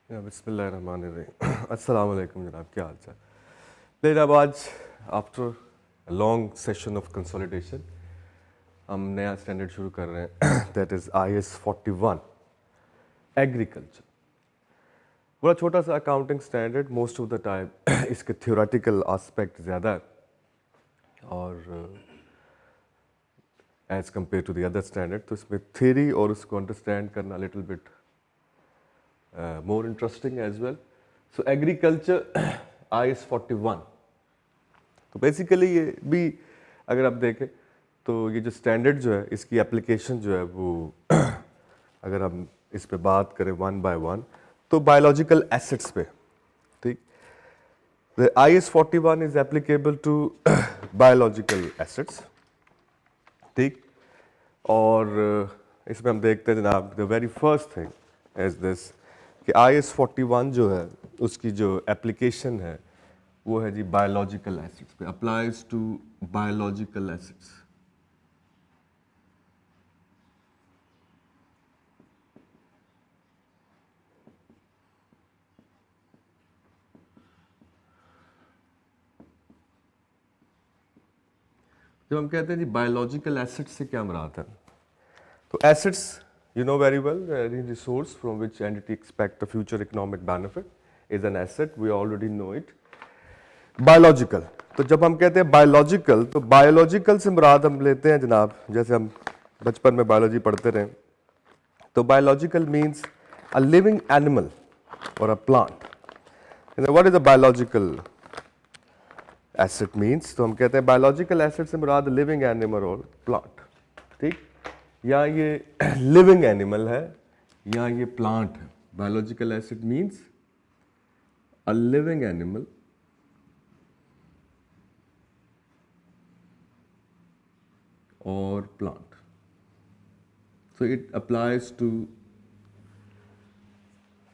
बिस्मिल्लाहिर्रहमानिर्रहीम। अस्सलाम वालेकुम जनाब, क्या हाल चाल। लेकिन अब आज after long session of consolidation हम नया स्टैंडर्ड शुरू कर रहे हैं, दैट इज़ IS 41 एग्रीकल्चर। बड़ा छोटा सा accounting standard, most of the time इसके थ्योरेटिकल आस्पेक्ट ज़्यादा है और as compare to the other standard, तो इसमें थ्योरी और उसको अंडरस्टैंड करना little bit more interesting as well. So agriculture IS 41, तो बेसिकली ये भी अगर आप देखें तो ये जो स्टैंडर्ड जो है इसकी एप्लीकेशन जो है वो अगर हम इस पे बात करें वन बाय वन तो बायोलॉजिकल एसेट्स पे, ठीक। The IS 41 is applicable to biological assets, ठीक। और इसमें हम देखते हैं जनाब, the very first thing is this कि IS 41 जो है उसकी जो एप्लीकेशन है वो है जी बायोलॉजिकल एसिड्स पे, अप्लाइज टू बायोलॉजिकल एसिड्स। जब हम कहते हैं जी बायोलॉजिकल एसिड्स से क्या मुराद है, तो acids you know very well, any resource from which entity expect a future economic benefit is an asset, we already know it. Biological, तो जब हम कहते हैं बायोलॉजिकल तो बायोलॉजिकल से मुराद हम लेते हैं जनाब, जैसे हम बचपन में बायोलॉजी पढ़ते रहे, तो biological means a living animal और a plant. What is a biological asset means, तो हम कहते हैं बायोलॉजिकल एसेट से मुराद लिविंग एनिमल और प्लांट, ठीक। या ये लिविंग एनिमल है या ये प्लांट है। Biological asset means a living animal और plant, so it applies to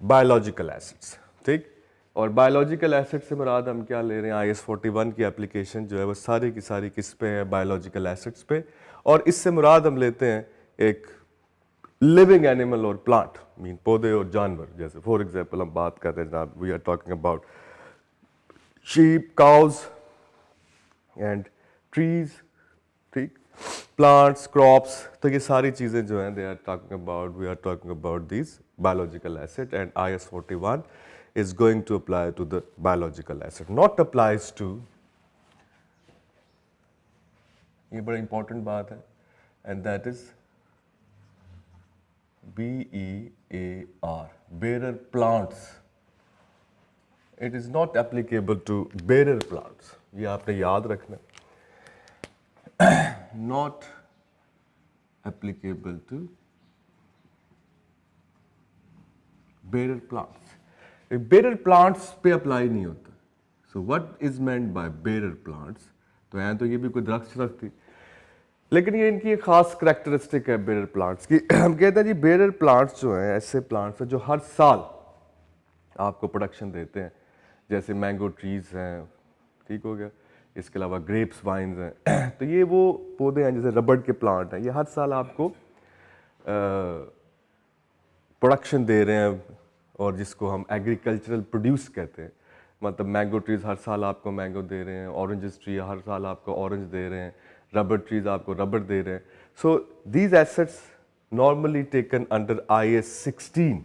biological assets, ठीक। और बायोलॉजिकल एसिड से मुराद हम क्या ले रहे हैं, IS 41 की एप्लीकेशन जो है वो सारी की सारी किस पे है, बायोलॉजिकल एसिड्स पे। और इससे मुराद हम लेते हैं एक लिविंग एनिमल और प्लांट, मीन पौधे और जानवर। जैसे फॉर एग्जांपल हम बात कर रहे हैं जनाब, we are talking about sheep, cows and trees, ठीक, प्लांट्स, क्रॉप्स, तो ये सारी चीज़ें जो हैं they are talking about, we are talking about this biological asset and IS 41 is going to apply to the biological asset, not applies to, ये बड़ा important बात है, and that is BEAR, bearer plants. It is not applicable to bearer plants, ये आपने याद रखना, not applicable to bearer plants. Bearer plants पे apply नहीं होता। So what is meant by bearer plants, तो हैं तो ये भी कोई दरख्त थी, लेकिन ये इनकी एक खास करेक्टरिस्टिक है बेरर प्लांट्स की। हम कहते हैं जी बेरर प्लांट्स जो हैं ऐसे प्लांट्स हैं जो हर साल आपको प्रोडक्शन देते हैं, जैसे मैंगो ट्रीज हैं, ठीक हो गया, इसके अलावा ग्रेप्स, वाइन्स हैं। तो ये वो पौधे हैं जैसे रबड़ के प्लांट हैं, ये हर साल आपको प्रोडक्शन दे रहे हैं और जिसको हम एग्रीकल्चरल प्रोड्यूस कहते हैं। मतलब मैंगो ट्रीज हर साल आपको मैंगो दे रहे हैं, ऑरेंज ट्री हर साल आपको ऑरेंज दे रहे हैं, रबर ट्रीज आपको रबर दे रहे हैं। So these assets normally taken under IS 16,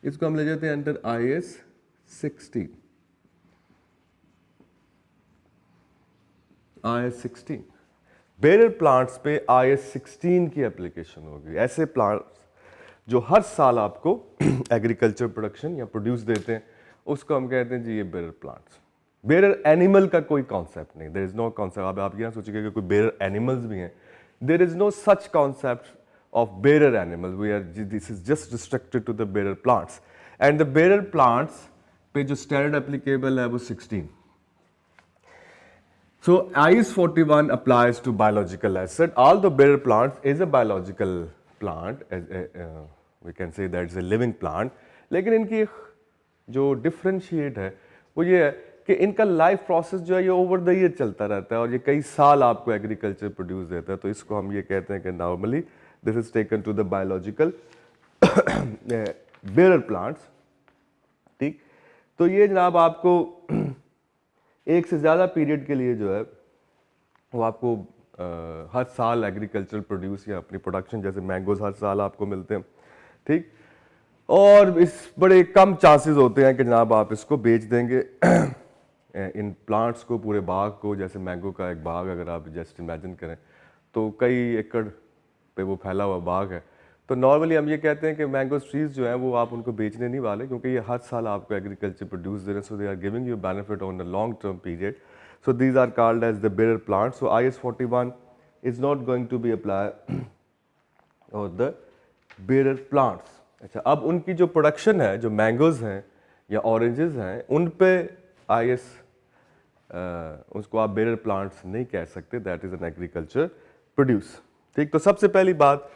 इसको हम ले जाते हैं under IS 16, IS 16। Bearer plants पे IS 16 की एप्लीकेशन होगी। ऐसे प्लांट्स जो हर साल आपको एग्रीकल्चर प्रोडक्शन या प्रोड्यूस देते हैं, उसको हम कहते हैं जी ये बेरर प्लांट्स। बेरर एनिमल का कोई कॉन्सेप्ट नहीं, देयर इज नो कॉन्सेप्ट। अब आप यहाँ सोचिए कि कोई बेरर एनिमल्स भी हैं, there is no such concept of bearer animal, we are, this is just restricted to the bearer plants. And the bearer plants पे जो स्टैंडर्ड एप्लीकेबल है वो 16। So IS 41 applies to biological asset. Although bearer plant is a biological plant, we can say that it's a living plant, लेकिन इनकी जो differentiate है वो ये है कि इनका लाइफ प्रोसेस जो है ये ओवर द ईयर चलता रहता है और ये कई साल आपको एग्रीकल्चर प्रोड्यूस देता है। तो इसको हम ये कहते हैं कि normally this is taken to the biological bearer plants ठीक। तो ये जनाब आपको एक से ज़्यादा पीरियड के लिए जो है वो आपको हर साल एग्रीकल्चरल प्रोड्यूस या अपनी प्रोडक्शन, जैसे मैंगोज हर साल आपको मिलते हैं, ठीक। और इस बड़े कम चांसेस होते हैं कि जनाब आप इसको बेच देंगे इन प्लांट्स को, पूरे बाग को। जैसे मैंगो का एक बाग अगर आप जस्ट इमेजिन करें तो कई एकड़ पे वो फैला हुआ बाग है। तो नॉर्मली हम ये कहते हैं कि मैंगो ट्रीज जो हैं वो आप उनको बेचने नहीं वाले, क्योंकि ये हर साल आपको एग्रीकल्चर प्रोड्यूस दे रहे हैं, so they are giving you benefit on the long term period. So these are called as the bearer plants. So IS 41 is not going to be applied on the bearer plants. अच्छा, अब उनकी जो production है, जो mangoes हैं या oranges हैं, उन पे IS उसको आप बेरर प्लांट्स नहीं कह सकते, that is an agriculture produce. ठीक, तो सबसे पहली बात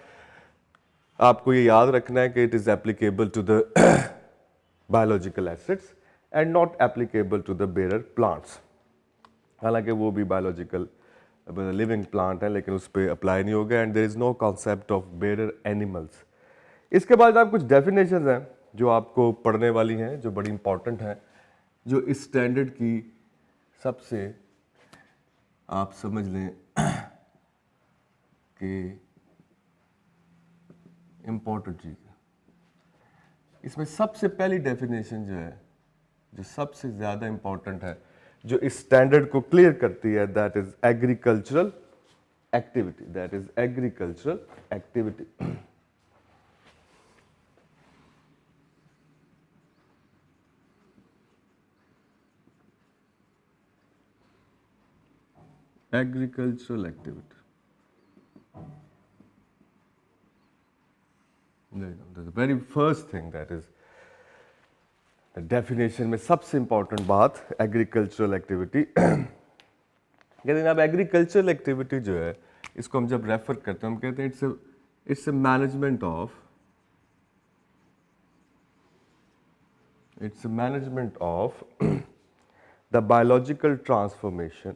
आपको ये याद रखना है कि it is applicable to the biological assets and not applicable to the bearer plants. हालांकि वो भी बायोलॉजिकल लिविंग प्लांट है, लेकिन उस पर अप्लाई नहीं होगा। And there is no concept of bearer animals. इसके बाद आप कुछ डेफिनेशंस हैं जो आपको पढ़ने वाली हैं, जो बड़ी इंपॉर्टेंट हैं, जो इस स्टैंडर्ड की सबसे आप समझ लें कि इम्पोर्टेंट चीज़ है। इसमें सबसे पहली डेफिनेशन जो है, जो सबसे ज़्यादा इम्पोर्टेंट है, जो इस स्टैंडर्ड को क्लियर करती है, that is agricultural activity. That is agricultural activity. Agricultural activity, very first thing, that is definition में सबसे इंपॉर्टेंट बात एग्रीकल्चरल एक्टिविटी। कहते हैं अब एग्रीकल्चरल एक्टिविटी जो है, इसको हम जब रेफर करते हैं हम कहते हैं it's a management of the biological transformation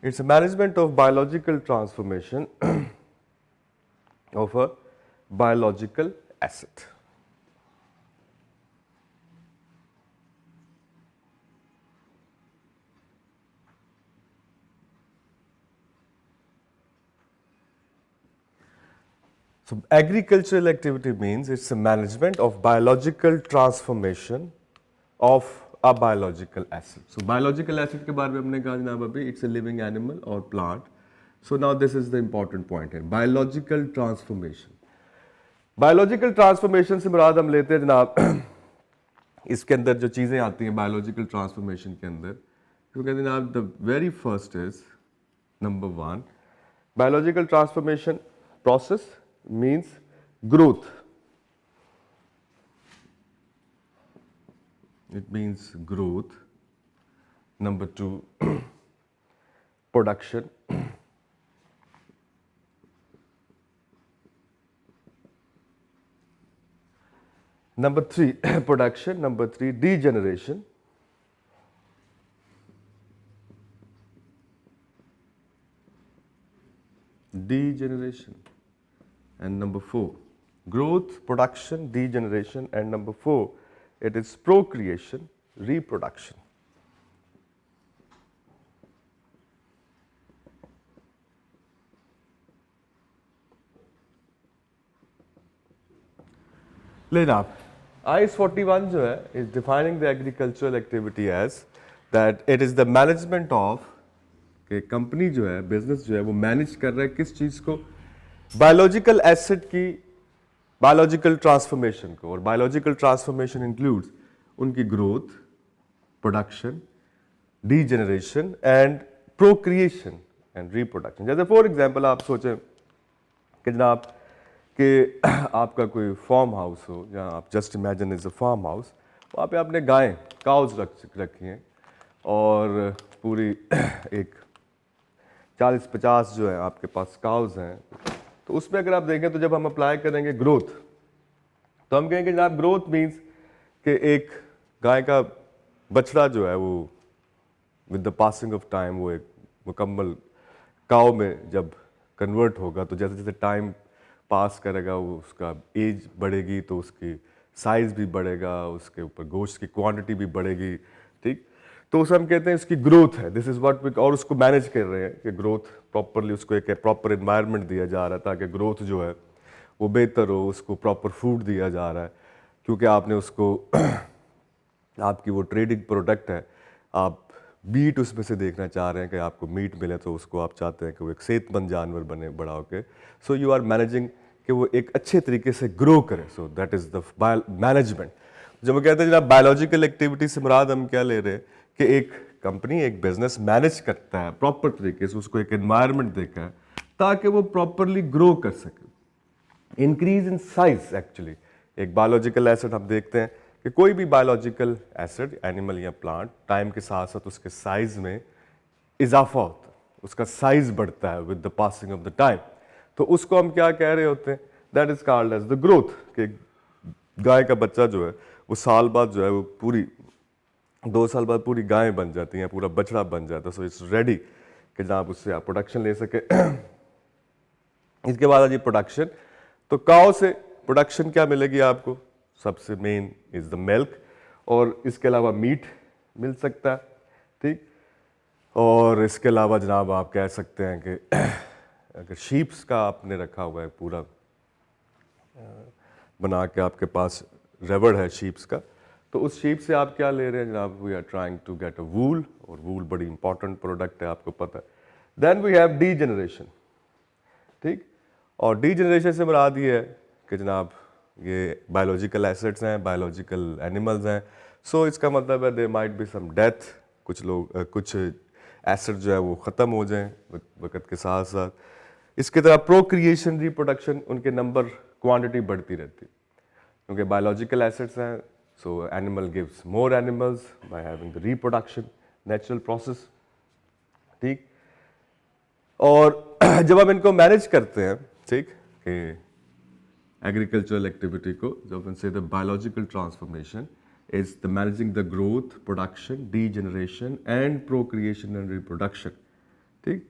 It's a management of biological transformation of a biological asset. So agricultural activity means it's a management of biological transformation of a biological asset. So biological asset के बारे में हमने कहा जनाब अभी, it's a living animal or plant. So now this is the important point here, biological transformation. Biological transformation से मुराद हम लेते हैं जनाब इसके अंदर जो चीज़ें आती हैं biological transformation के अंदर, तो कहते हैं जनाब the very first is number 1, biological transformation process means growth. It means growth. Number 2, production. Number 3, production. Number 3, degeneration. Degeneration. And number 4, growth, production, degeneration. And number 4, it is procreation, reproduction. लेकिन आप IS 41 जो है is defining the agricultural activity as that it is the management of, कि company जो है, business जो है, वो मैनेज कर रहा है किस चीज़ को, बायोलॉजिकल एसिड की बायोलॉजिकल ट्रांसफॉर्मेशन को। और बायोलॉजिकल ट्रांसफॉर्मेशन इंक्लूड्स उनकी growth, production, degeneration and procreation and reproduction. जैसे फॉर एग्जांपल आप सोचें कि जनाब कि आपका कोई फार्म हाउस हो, जहाँ आप just imagine is a farm house, वहाँ पे आपने गायें, काउज रखी हैं और पूरी एक 40-50 जो है आपके पास काउज हैं। तो उसमें अगर आप देखें तो जब हम अप्लाई करेंगे ग्रोथ, तो हम कहेंगे जनाब ग्रोथ मीन्स कि एक गाय का बछड़ा जो है वो with the passing of time वो एक मुकम्मल काव में जब कन्वर्ट होगा, तो जैसे जैसे टाइम पास करेगा वो उसका एज बढ़ेगी तो उसकी साइज़ भी बढ़ेगा, उसके ऊपर गोश्त की क्वांटिटी भी बढ़ेगी, ठीक। तो उसे हम कहते हैं इसकी ग्रोथ है, दिस इज़ व्हाट वी, और उसको मैनेज कर रहे हैं कि ग्रोथ प्रॉपरली, उसको एक प्रॉपर इन्वायरमेंट दिया जा रहा है ताकि ग्रोथ जो है वो बेहतर हो, उसको प्रॉपर फूड दिया जा रहा है, क्योंकि आपने उसको आपकी वो ट्रेडिंग प्रोडक्ट है, आप मीट उसमें से देखना चाह रहे हैं कि आपको मीट मिले, तो उसको आप चाहते हैं कि वो एक सेहतमंद जानवर बने बड़ा होके, सो यू आर मैनेजिंग कि वो एक अच्छे तरीके से ग्रो करे, so that is the management. जब हम कहते हैं जनाब बायोलॉजिकल एक्टिविटी से मुराद हम क्या ले रहे हैं कि एक कंपनी एक बिजनेस मैनेज करता है प्रॉपर तरीके से, उसको एक एनवायरनमेंट देखा है ताकि वो प्रॉपरली ग्रो कर सके, इंक्रीज इन साइज। एक्चुअली एक बायोलॉजिकल एसेट हम देखते हैं कि कोई भी बायोलॉजिकल एसिड एनिमल या प्लांट टाइम के साथ साथ उसके साइज में इजाफा होता है, उसका साइज बढ़ता है with the passing of the time. तो उसको हम क्या कह रहे होते हैं, that is called as the growth. कि गाय का बच्चा जो है वो साल बाद जो है वो पूरी 2 साल बाद पूरी गाय बन जाती है, पूरा बछड़ा बन जाता है, सो इट्स रेडी कि जनाब उससे आप प्रोडक्शन ले सके। इसके बाद आ जी प्रोडक्शन। तो काऊ से प्रोडक्शन क्या मिलेगी आपको, सबसे मेन इज द मिल्क, और इसके अलावा मीट मिल सकता है, ठीक। और इसके अलावा जनाब आप कह सकते हैं कि अगर शीप्स का आपने रखा हुआ है पूरा बना के, आपके पास रेवड़ है शीप्स का, तो उस शीप से आप क्या ले रहे हैं जनाब, we are trying to get a wool, और वूल बड़ी इंपॉर्टेंट प्रोडक्ट है, आपको पता है। Then we have degeneration, ठीक। और डी जनरेशन से मुराद ये है कि जनाब ये बायोलॉजिकल एसेट्स हैं, बायोलॉजिकल एनिमल्स हैं, सो इसका मतलब है they might be some death, कुछ लोग कुछ एसेट जो है वो ख़त्म हो जाएं वक्त के साथ साथ। इसकी तरह प्रोक्रिएशन, रिप्रोडक्शन, उनके नंबर क्वांटिटी बढ़ती रहती है क्योंकि बायोलॉजिकल एसेट्स हैं, so animal gives more animals by having the reproduction, natural process, ठीक। और जब हम इनको मैनेज करते हैं, ठीक, कि एग्रीकल्चरल एक्टिविटी को, जब हम से the biological transformation is the managing the growth, production, D generation and procreation and reproduction, ठीक।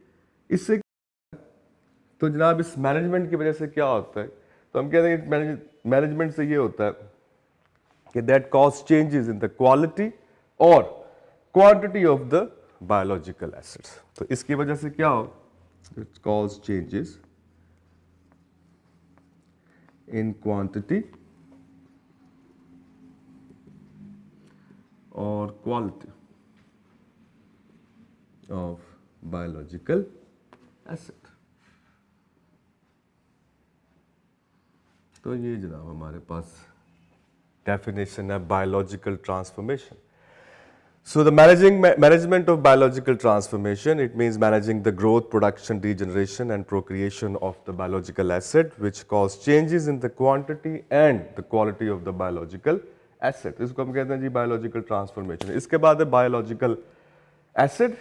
इससे तो जनाब इस मैनेजमेंट की वजह से क्या होता है, तो हम कहते हैं मैनेजमेंट से ये होता है कि that cause changes in the quality और quantity of the biological assets. तो इसकी वजह से क्या हो, it cause changes in quantity or quality of biological acid। तो ये जनाब हमारे पास डेफिनेशन है biological transformation. So the management of biological transformation, it means managing the growth, production, degeneration and procreation of the biological acid which cause changes in the quantity and the quality of the biological acid। इसको हम कहते हैं जी biological transformation। इसके बाद है biological acid,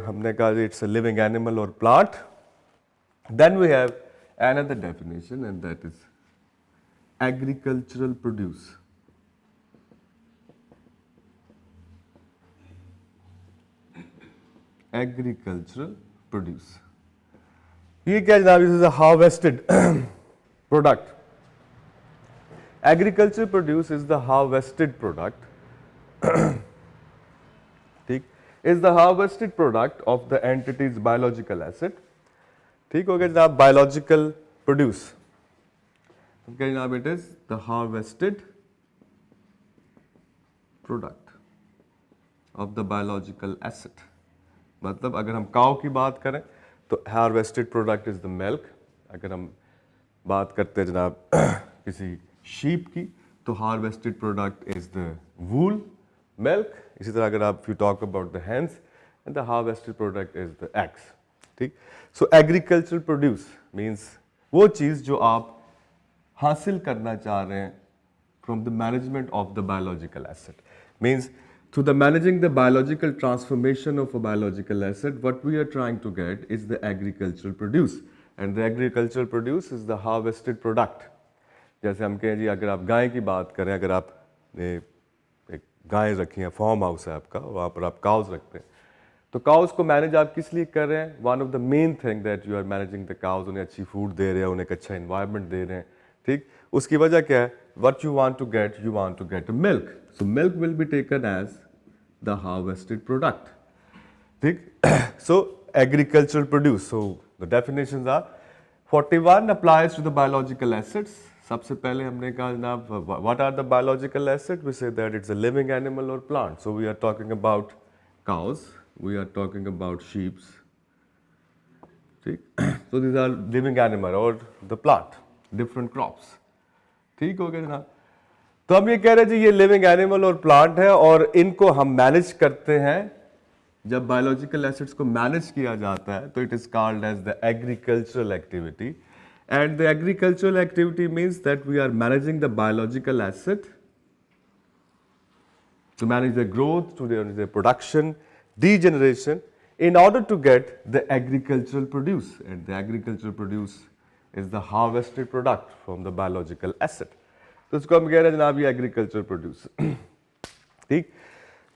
हमने कहा it's a living animal or plant। Then we have another definition and that is agricultural produce। Agricultural produce, ये क्या जनाब, is a harvested product. Agriculture produce is the harvested product, ठीक, is the harvested product of the entities biological asset, ठीक हो गया जनाब। Biological produce क्या जनाब, it is the harvested product of the biological asset. मतलब अगर हम काऊ की बात करें तो harvested product is the milk, अगर हम बात करते हैं जनाब किसी शीप की तो harvested product is the wool, milk. इसी तरह अगर आप you talk about the hence and the harvested product is the eggs, ठीक। सो एग्रीकल्चरल प्रोड्यूस मीन्स वो चीज़ जो आप हासिल करना चाह रहे हैं from the management of the biological asset, means through the managing the biological transformation of a biological acid, what we are trying to get is the agricultural produce, and the agricultural produce is the harvested product। जैसे हम कहें जी, अगर आप गाय की बात करें, अगर आप एक गायें रखी हैं, फार्म हाउस है आपका, वहाँ पर आप काउज रखते हैं, तो काउज को मैनेज आप किस लिए कर रहे हैं? One of the main thing that you are managing the cows, उन्हें अच्छी फूड दे रहे हैं, उन्हें एक अच्छा इन्वायरमेंट दे रहे हैं, ठीक। उसकी वजह क्या है? What you want to get milk, so milk will be taken as the harvested product, ठीक। So agricultural produce, so the definitions are 41 applies to the biological assets. सबसे पहले हमने कहा जनाब, what are the biological assets? We say that it's a living animal or plant. So we are talking about cows, we are talking about sheep. ठीक, so these are living animal or the plant, different crops. ठीक हो गया जनाब। तो हम ये कह रहे हैं जी ये लिविंग एनिमल और प्लांट है और इनको हम मैनेज करते हैं। जब बायोलॉजिकल एसिड्स को मैनेज किया जाता है तो it is called as the agricultural activity, and the agricultural activity means that we are managing the biological asset to manage the growth, to manage the production, degeneration, in order to get the agricultural produce, and the agricultural produce is the harvested product from the biological asset. तो इसको हम कह रहे हैं जनाब ये agriculture produce, ठीक।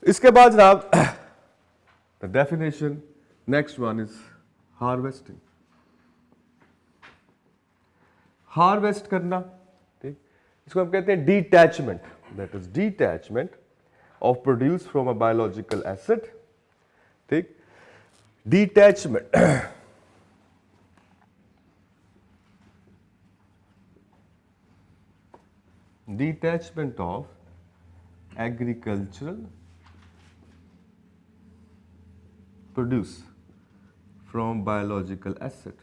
इसके बाद जनाब the definition, next one is harvesting. Harvest करना, ठीक, इसको हम कहते हैं detachment, that is detachment of produce from a biological asset, ठीक, detachment detachment of agricultural produce from biological asset.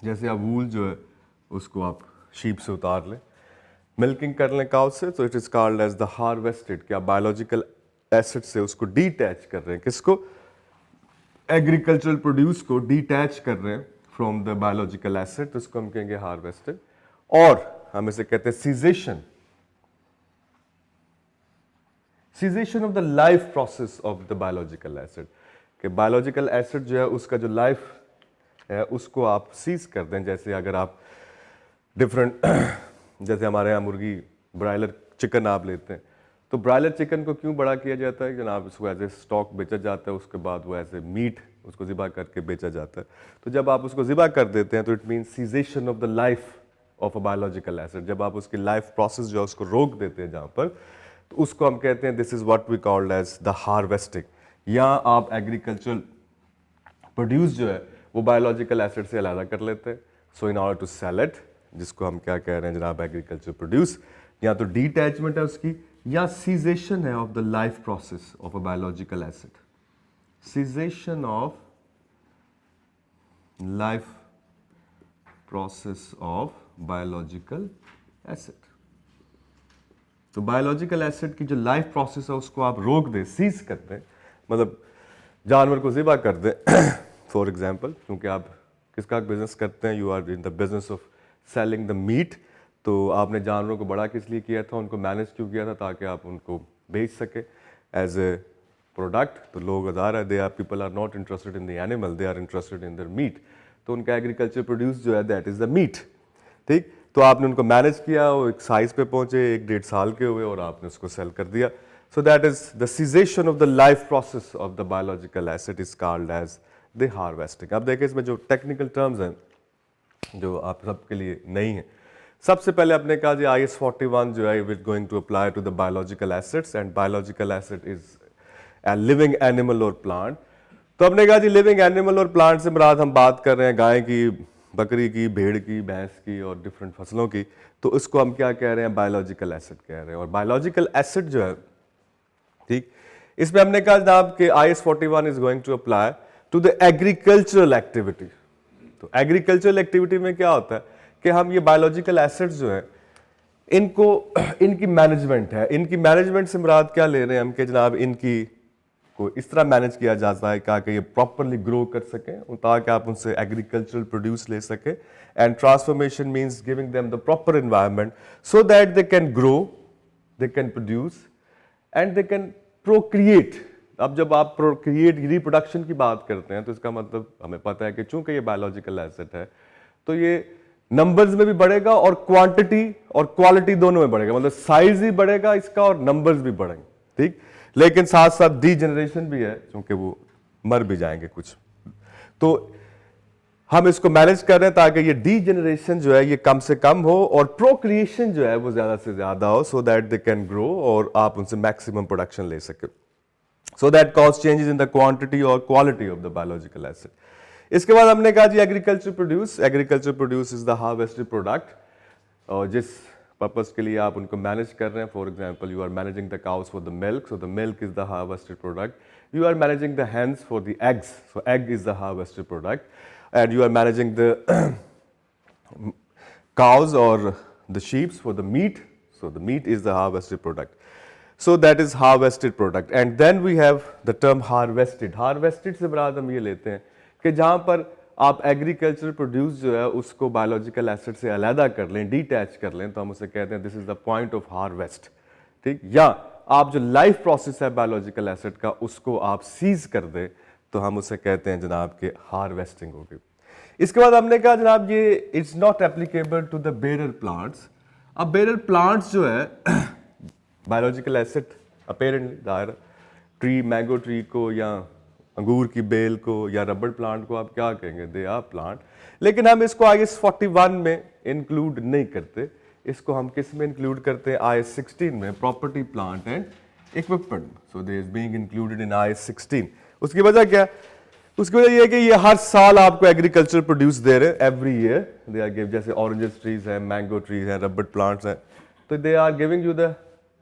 जैसे आप वूल जो है उसको आप शीप से उतार लें, मिल्किंग कर लें काउ से, तो it is called as the harvested, क्या बायोलॉजिकल एसिड से उसको डीटैच कर रहे हैं, किसको? एग्रीकल्चरल प्रोड्यूस को डीटैच कर रहे हैं फ्रॉम द बायोलॉजिकल एसिड, तो इसको हम कहेंगे हार्वेस्टेड। और हम इसे कहते हैं cessation, cessation of the life process of the biological acid, कि बायोलॉजिकल एसिड जो है उसका जो लाइफ है उसको आप सीज कर दें। जैसे अगर आप डिफरेंट जैसे हमारे यहाँ मुर्गी ब्रायलर चिकन आप लेते हैं, तो ब्रायलर चिकन को क्यों बड़ा किया जाता है जनाब? इसको एज ए स्टॉक बेचा जाता है, उसके बाद वो एज ए मीट उसको ज़िबा करके बेचा जाता है। तो जब आप उसको ज़िबा कर देते हैं तो it means cessation of the life of a biological acid, जब आप उसकी लाइफ प्रोसेस जो है उसको रोक देते हैं जहाँ पर, तो उसको हम कहते हैं this is what we called as the harvesting. या आप एग्रीकल्चरल प्रोड्यूस जो है वो बायोलॉजिकल एसिड से अलग कर लेते हैं, so in order to sell it, जिसको हम क्या कह रहे हैं जनाब एग्रीकल्चर प्रोड्यूस, या तो डीटैचमेंट है उसकी या सीजेशन है of the life process of a biological acid, cessation of life process of biological acid. तो बायोलॉजिकल एसिड की जो लाइफ प्रोसेस है उसको आप रोक दें, सीज कर दें, मतलब जानवर को ज़िबा कर दें फॉर एग्जाम्पल, क्योंकि आप किसका बिजनेस करते हैं, you are in the business of selling the meat, तो आपने जानवरों को बड़ा किस लिए किया था, उनको मैनेज क्यों किया था, ताकि आप उनको बेच सके एज ए प्रोडक्ट। तो लोग ज़ाहिर है they are people are not interested in the animal, they are interested in their meat, तो उनका एग्रीकल्चर प्रोड्यूस जो है दैट इज़ द मीट, ठीक। तो आपने उनको मैनेज किया, वो एक साइज पे पहुंचे, 1-1.5 साल के हुए और आपने उसको सेल कर दिया। So that is the cessation of the life process of the biological asset is called as the harvesting. अब देखिए इसमें जो टेक्निकल टर्म्स हैं जो आप सबके लिए नहीं है, सबसे पहले आपने कहा जी IS 41 जो है it going to apply to the biological assets, and biological asset is a living animal और प्लांट। तो हमने कहा जी लिविंग एनिमल और प्लांट से मुराद हम बात कर रहे हैं गाय की, बकरी की, भेड़ की, भैंस की और डिफरेंट फसलों की, तो इसको हम क्या कह रहे हैं? बायोलॉजिकल एसिड कह रहे हैं। और बायोलॉजिकल एसिड जो है, ठीक, इसमें हमने कहा जनाब कि IS 41 is going to apply to the agricultural activity. तो एग्रीकल्चरल एक्टिविटी में क्या होता है कि हम ये बायोलॉजिकल एसिड्स जो है इनको इनकी मैनेजमेंट है, इनकी मैनेजमेंट से मुराद क्या ले रहे हैं हम कि जनाब इनकी को इस तरह मैनेज किया जाता है ताकि ये प्रॉपरली ग्रो कर सकें, ताकि आप उनसे एग्रीकल्चरल प्रोड्यूस ले सकें, and transformation means giving them the proper environment so that they can grow, they can produce and they can Procreate अब जब आप क्रिएट रिप्रोडक्शन की बात करते हैं तो इसका मतलब हमें पता है कि चूंकि ये बायोलॉजिकल एसेट है तो ये नंबर्स में भी बढ़ेगा और क्वांटिटी और क्वालिटी दोनों में बढ़ेगा, मतलब साइज ही बढ़ेगा इसका और नंबर्स भी बढ़ेंगे, ठीक। लेकिन साथ साथ डीजेनरेशन भी है क्योंकि वो मर भी जाएंगे कुछ, तो हम इसको मैनेज कर रहे हैं ताकि ये डीजेनरेशन जो है ये कम से कम हो और प्रोक्रिएशन जो है वो ज्यादा से ज्यादा हो, so that they can grow और आप उनसे मैक्सिमम प्रोडक्शन ले सके, so that cause changes in the quantity or quality of the biological asset. इसके बाद हमने कहा जी agriculture produce is the harvested product, और जिस पर्पस के लिए आप उनको मैनेज कर रहे हैं, for example you are managing the cows for the milk, so the milk is the harvested product, you are managing the hens for the eggs, so egg is the harvested product, and you are managing the cows or the sheep for the meat, so the meat is the harvested product. So that is harvested product. And then we have the term harvested. Harvested से मुराद हम ये लेते हैं कि जहाँ पर आप एग्रीकल्चर प्रोड्यूस जो है उसको बायोलॉजिकल एसिड से अलहदा कर लें, डिटैच कर लें, तो हम उसे कहते हैं this is the point of harvest, ठीक। या आप जो लाइफ प्रोसेस है बायोलॉजिकल एसिड का उसको आप सीज कर दें तो हम उसे कहते हैं जनाब के हार्वेस्टिंग होगी। इसके बाद हमने कहा जनाब ये it's not applicable to the bearer plants. अब बेरर प्लांट्स जो है biological asset apparently their tree, mango tree को या अंगूर की बेल को या रबड़ प्लांट को आप क्या कहेंगे, दे आर प्लांट, लेकिन हम इसको IS 41 में इंक्लूड नहीं करते, इसको हम किस में इंक्लूड करते हैं, IS 16 में, property plant and equipment, so they is being included in IS 16। उसकी वजह क्या, उसकी वजह ये है कि ये हर साल आपको एग्रीकल्चर प्रोड्यूस दे रहे हैं, every year they are give, जैसे ऑरेंजेस ट्रीज है, मैंगो ट्रीज है, रबड़ प्लांट्स हैं, तो they are giving you the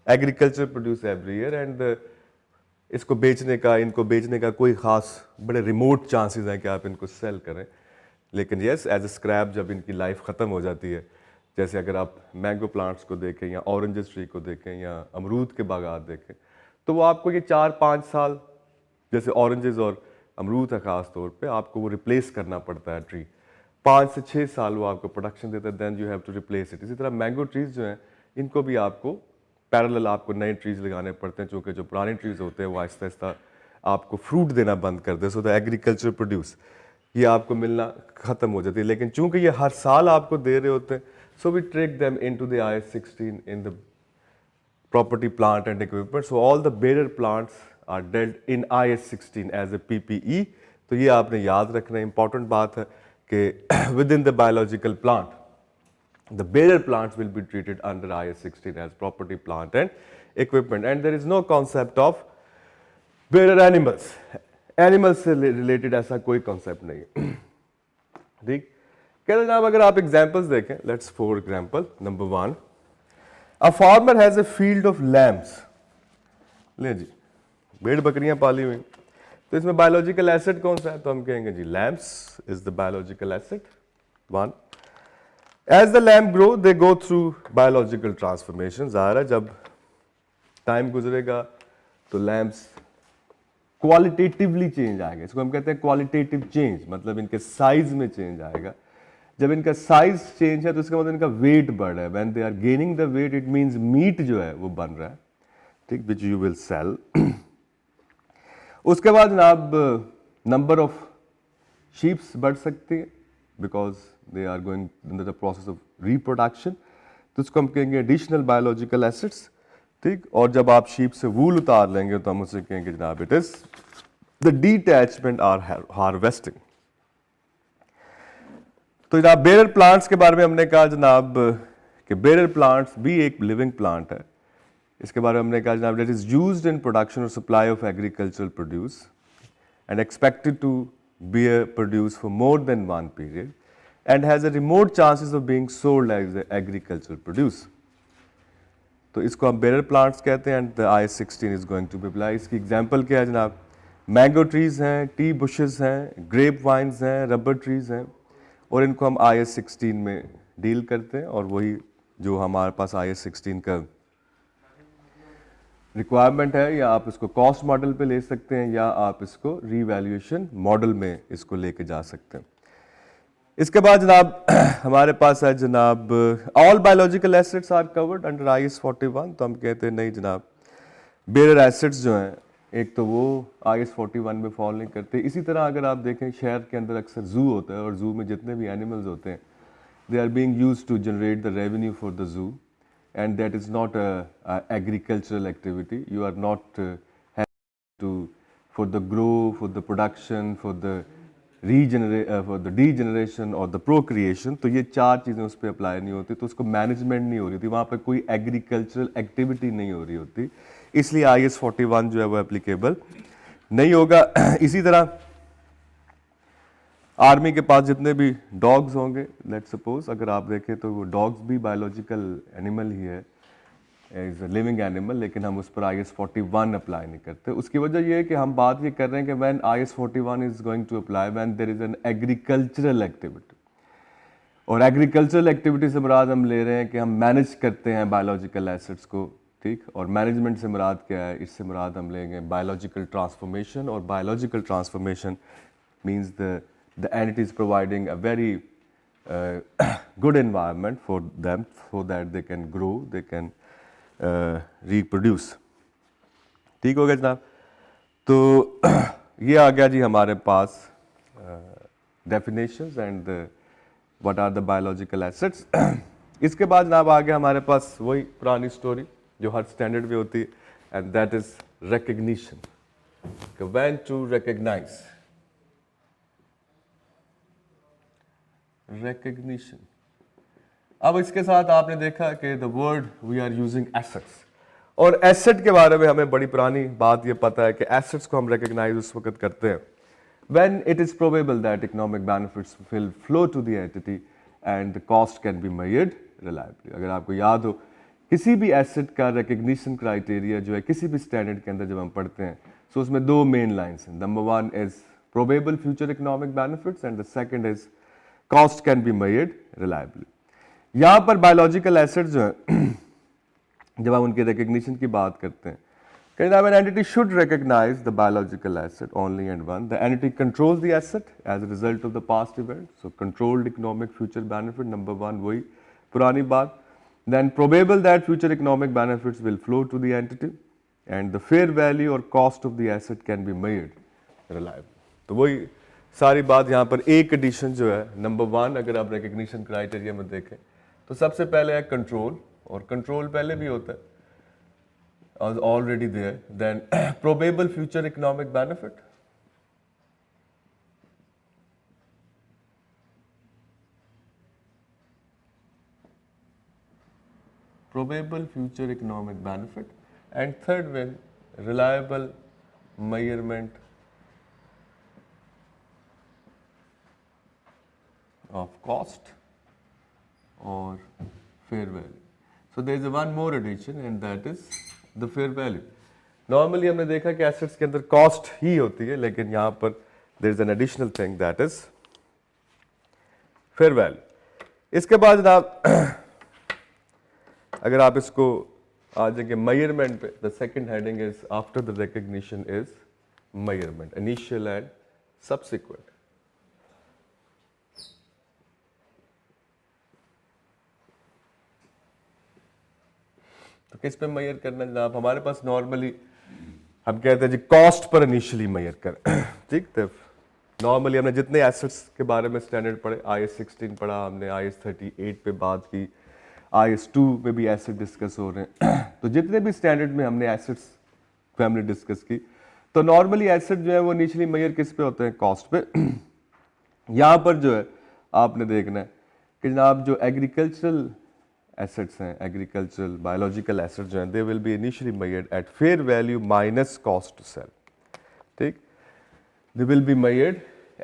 agriculture produce every year, and इसको बेचने का, इनको बेचने का कोई खास बड़े रिमोट चांसेस हैं कि आप इनको सेल करें, लेकिन यस एज ए स्क्रैप जब इनकी लाइफ ख़त्म हो जाती है, जैसे अगर आप मैंगो प्लांट्स को देखें या ऑरेंजेस ट्री को देखें या अमरूद के बागात देखें, तो वो आपको ये 4-5 साल, जैसे ऑरेंजेस और अमरूद है ख़ास तौर पे, आपको वो रिप्लेस करना पड़ता है ट्री, 5 से 6 साल वो आपको प्रोडक्शन देता है, then you have to replace it. इसी तरह मैंगो ट्रीज जो हैं इनको भी आपको पैरेलल आपको नए ट्रीज लगाने पड़ते हैं, चूँकि जो पुराने ट्रीज होते हैं वो आहिस्ता आहिस्ता आपको फ्रूट देना बंद कर दे, सो द एग्रीकल्चर प्रोड्यूस ये आपको मिलना ख़त्म हो जाती है, लेकिन चूँकि ये हर साल आपको दे रहे होते हैं, so we treat them into the IS 16 in the property plant and equipment, so all the bearer plants are dealt in IS 16 as a PPE। तो ये आपने याद रखना important बात है कि within the biological plant, the bearer plants will be treated under IS 16 as property plant and equipment, and there is no concept of bearer animals। animals से related ऐसा कोई concept नहीं है, ठीक। कहते जनाब अगर आप examples देखें, let's for example number 1, A farmer has a field of lambs। ले जी, भेड़ बकरियां पाली हुई, तो इसमें बायोलॉजिकल एसिड कौन सा है, तो हम कहेंगे जी lambs is the biological asset 1। As the lamb grow they go through biological transformation. ज़ाहिर है जब टाइम गुजरेगा तो लैम्प्स क्वालिटेटिवली चेंज आएगा, इसको हम कहते हैं क्वालिटेटिव चेंज, मतलब इनके साइज में चेंज आएगा। जब इनका साइज चेंज है तो इसका मतलब इनका वेट बढ़ रहा है, when they are gaining the weight it means meat जो है वो बन रहा है, ठीक, विच यू विल सेल। उसके बाद जनाब नंबर ऑफ शीप्स बढ़ सकती है because they are going in the process of reproduction, तो उसको हम कहेंगे एडिशनल बायोलॉजिकल एसिड्स, ठीक। और जब आप शीप से वूल उतार लेंगे तो हम उसे कहेंगे जनाब it is the detachment or harvesting. तो जनाब बेरर प्लांट्स के बारे में हमने कहा जनाब कि बेरर प्लांट्स भी एक लिविंग प्लांट है। इसके बारे में हमने कहा जनाब that is used in production और supply of agricultural produce and expected to bear produce for more than one period and has a remote chances of being sold as agricultural produce। तो इसको हम बेरर प्लांट्स कहते हैं and the IS 16 is going to be apply. इसकी example क्या है जनाब, mango trees हैं, टी बुशेस हैं, ग्रेप वाइन्स हैं, रबर ट्रीज हैं, और इनको हम IS 16 में डील करते हैं, और वही जो हमारे पास IS 16 का रिक्वायरमेंट है, या आप इसको कॉस्ट मॉडल पे ले सकते हैं या आप इसको रीवैल्यूएशन मॉडल में इसको लेके जा सकते हैं। इसके बाद जनाब हमारे पास है जनाब all biological assets are covered under IS 41। तो हम कहते हैं नहीं जनाब, बेरर एसिड्स जो हैं एक तो वो IS 41 में फॉल नहीं करते। इसी तरह अगर आप देखें शहर के अंदर अक्सर जू होता है और जू में जितने भी एनिमल्स होते हैं they are being used to generate the revenue for the zoo, and that is not a agricultural activity. You are not having to for the grow, for the production, for the for the degeneration or the procreation. तो ये चार चीज़ें उस पर apply नहीं होती, तो उसको मैनेजमेंट नहीं हो रही थी, वहाँ पर कोई एग्रीकल्चरल एक्टिविटी नहीं हो रही होती, इसलिए IS 41 जो है वो एप्लीकेबल नहीं होगा। इसी तरह आर्मी के पास जितने भी डॉग्स होंगे, लेट्स सपोज अगर आप देखें तो वो डॉग्स भी बायोलॉजिकल एनिमल ही है, इज अ लिविंग एनिमल, लेकिन हम उस पर IS 41 अप्लाई नहीं करते। उसकी वजह ये है कि हम बात ये कर रहे हैं कि when IS 41 is going to apply when there is an agricultural activity, और एग्रीकल्चरल एक्टिविटी से मुराद हम ले रहे हैं कि हम मैनेज करते हैं बायोलॉजिकल एसेट्स को, ठीक। और मैनेजमेंट से मुराद क्या है, इससे मुराद हम लेंगे बायोलॉजिकल ट्रांसफॉर्मेशन, और biological transformation means the entity is providing a very good environment for them so that they can grow, they can reproduce। ठीक हो गया जनाब। तो ये आ गया जी हमारे पास definitions and what are the biological assets। इसके बाद जनाब आ गया हमारे पास वही पुरानी स्टोरी जो हर स्टैंडर्ड में होती है, and that is recognition। When to recognize, recognition। अब इसके साथ आपने देखा कि the word we are using assets, और एसेट के बारे में हमें बड़ी पुरानी बात ये पता है कि एसेट्स को हम रिकॉग्नाइज उस वक्त करते हैं when it is probable that economic benefits will flow to the entity and the cost can be measured reliably. अगर आपको याद हो किसी भी एसेट का रिकग्निशन क्राइटेरिया जो है किसी भी स्टैंडर्ड के अंदर जब हम पढ़ते हैं, सो उसमें दो मेन लाइन्स हैं। Number one is probable future economic benefits and the second is cost can be measured reliably. यहाँ पर बायोलॉजिकल एसेट जो है जब हम उनके रिकग्निशन की बात करते हैं, कहते हैं an entity should recognize the biological asset only and one the entity controls the asset as a result of the past event, so controlled economic future benefit number one, वही पुरानी बात। then probable that future economic benefits will flow to the entity and the fair value or cost of the asset can be measured reliably। तो वही सारी बात यहाँ पर एक एडिशन जो है नंबर वन, अगर आप रिकग्निशन क्राइटेरिया में देखें तो सबसे पहले है कंट्रोल, और कंट्रोल पहले भी होता है already there. Then probable future economic benefit, probable future economic benefit, and third one reliable measurement of cost or fair value। So there is one more addition and that is the fair value। Normally हमने देखा कि assets के अंदर cost ही होती है, लेकिन यहाँ पर there is an additional thing that is fair value। इसके बाद जनाब अगर आप इसको आ जाएंगे measurement पे, the second heading is after the recognition is measurement, initial and subsequent। तो किस पे मेजर करना जनाब, हमारे पास नॉर्मली हम कहते हैं जी कॉस्ट पर इनिशियली मेजर कर, ठीक। तो नॉर्मली हमने जितने एसेट्स के बारे में स्टैंडर्ड पढ़े, IS 16 पढ़ा हमने, IS 38 पे बात की, IS 2 में भी एसेट डिस्कस हो रहे हैं। तो जितने भी स्टैंडर्ड में हमने एसेट्स को हमने डिस्कस की, तो नॉर्मली एसेट जो है वो इनिशियली मेजर किस पे होते हैं, कॉस्ट पे। यहाँ पर जो है आपने देखना है कि जनाब जो एग्रीकल्चरल एसेट्स हैं, एग्रीकल्चरल बायोलॉजिकल एसेट्स जो हैं, they will be initially measured at fair value minus cost to sell, ठीक। They will be measured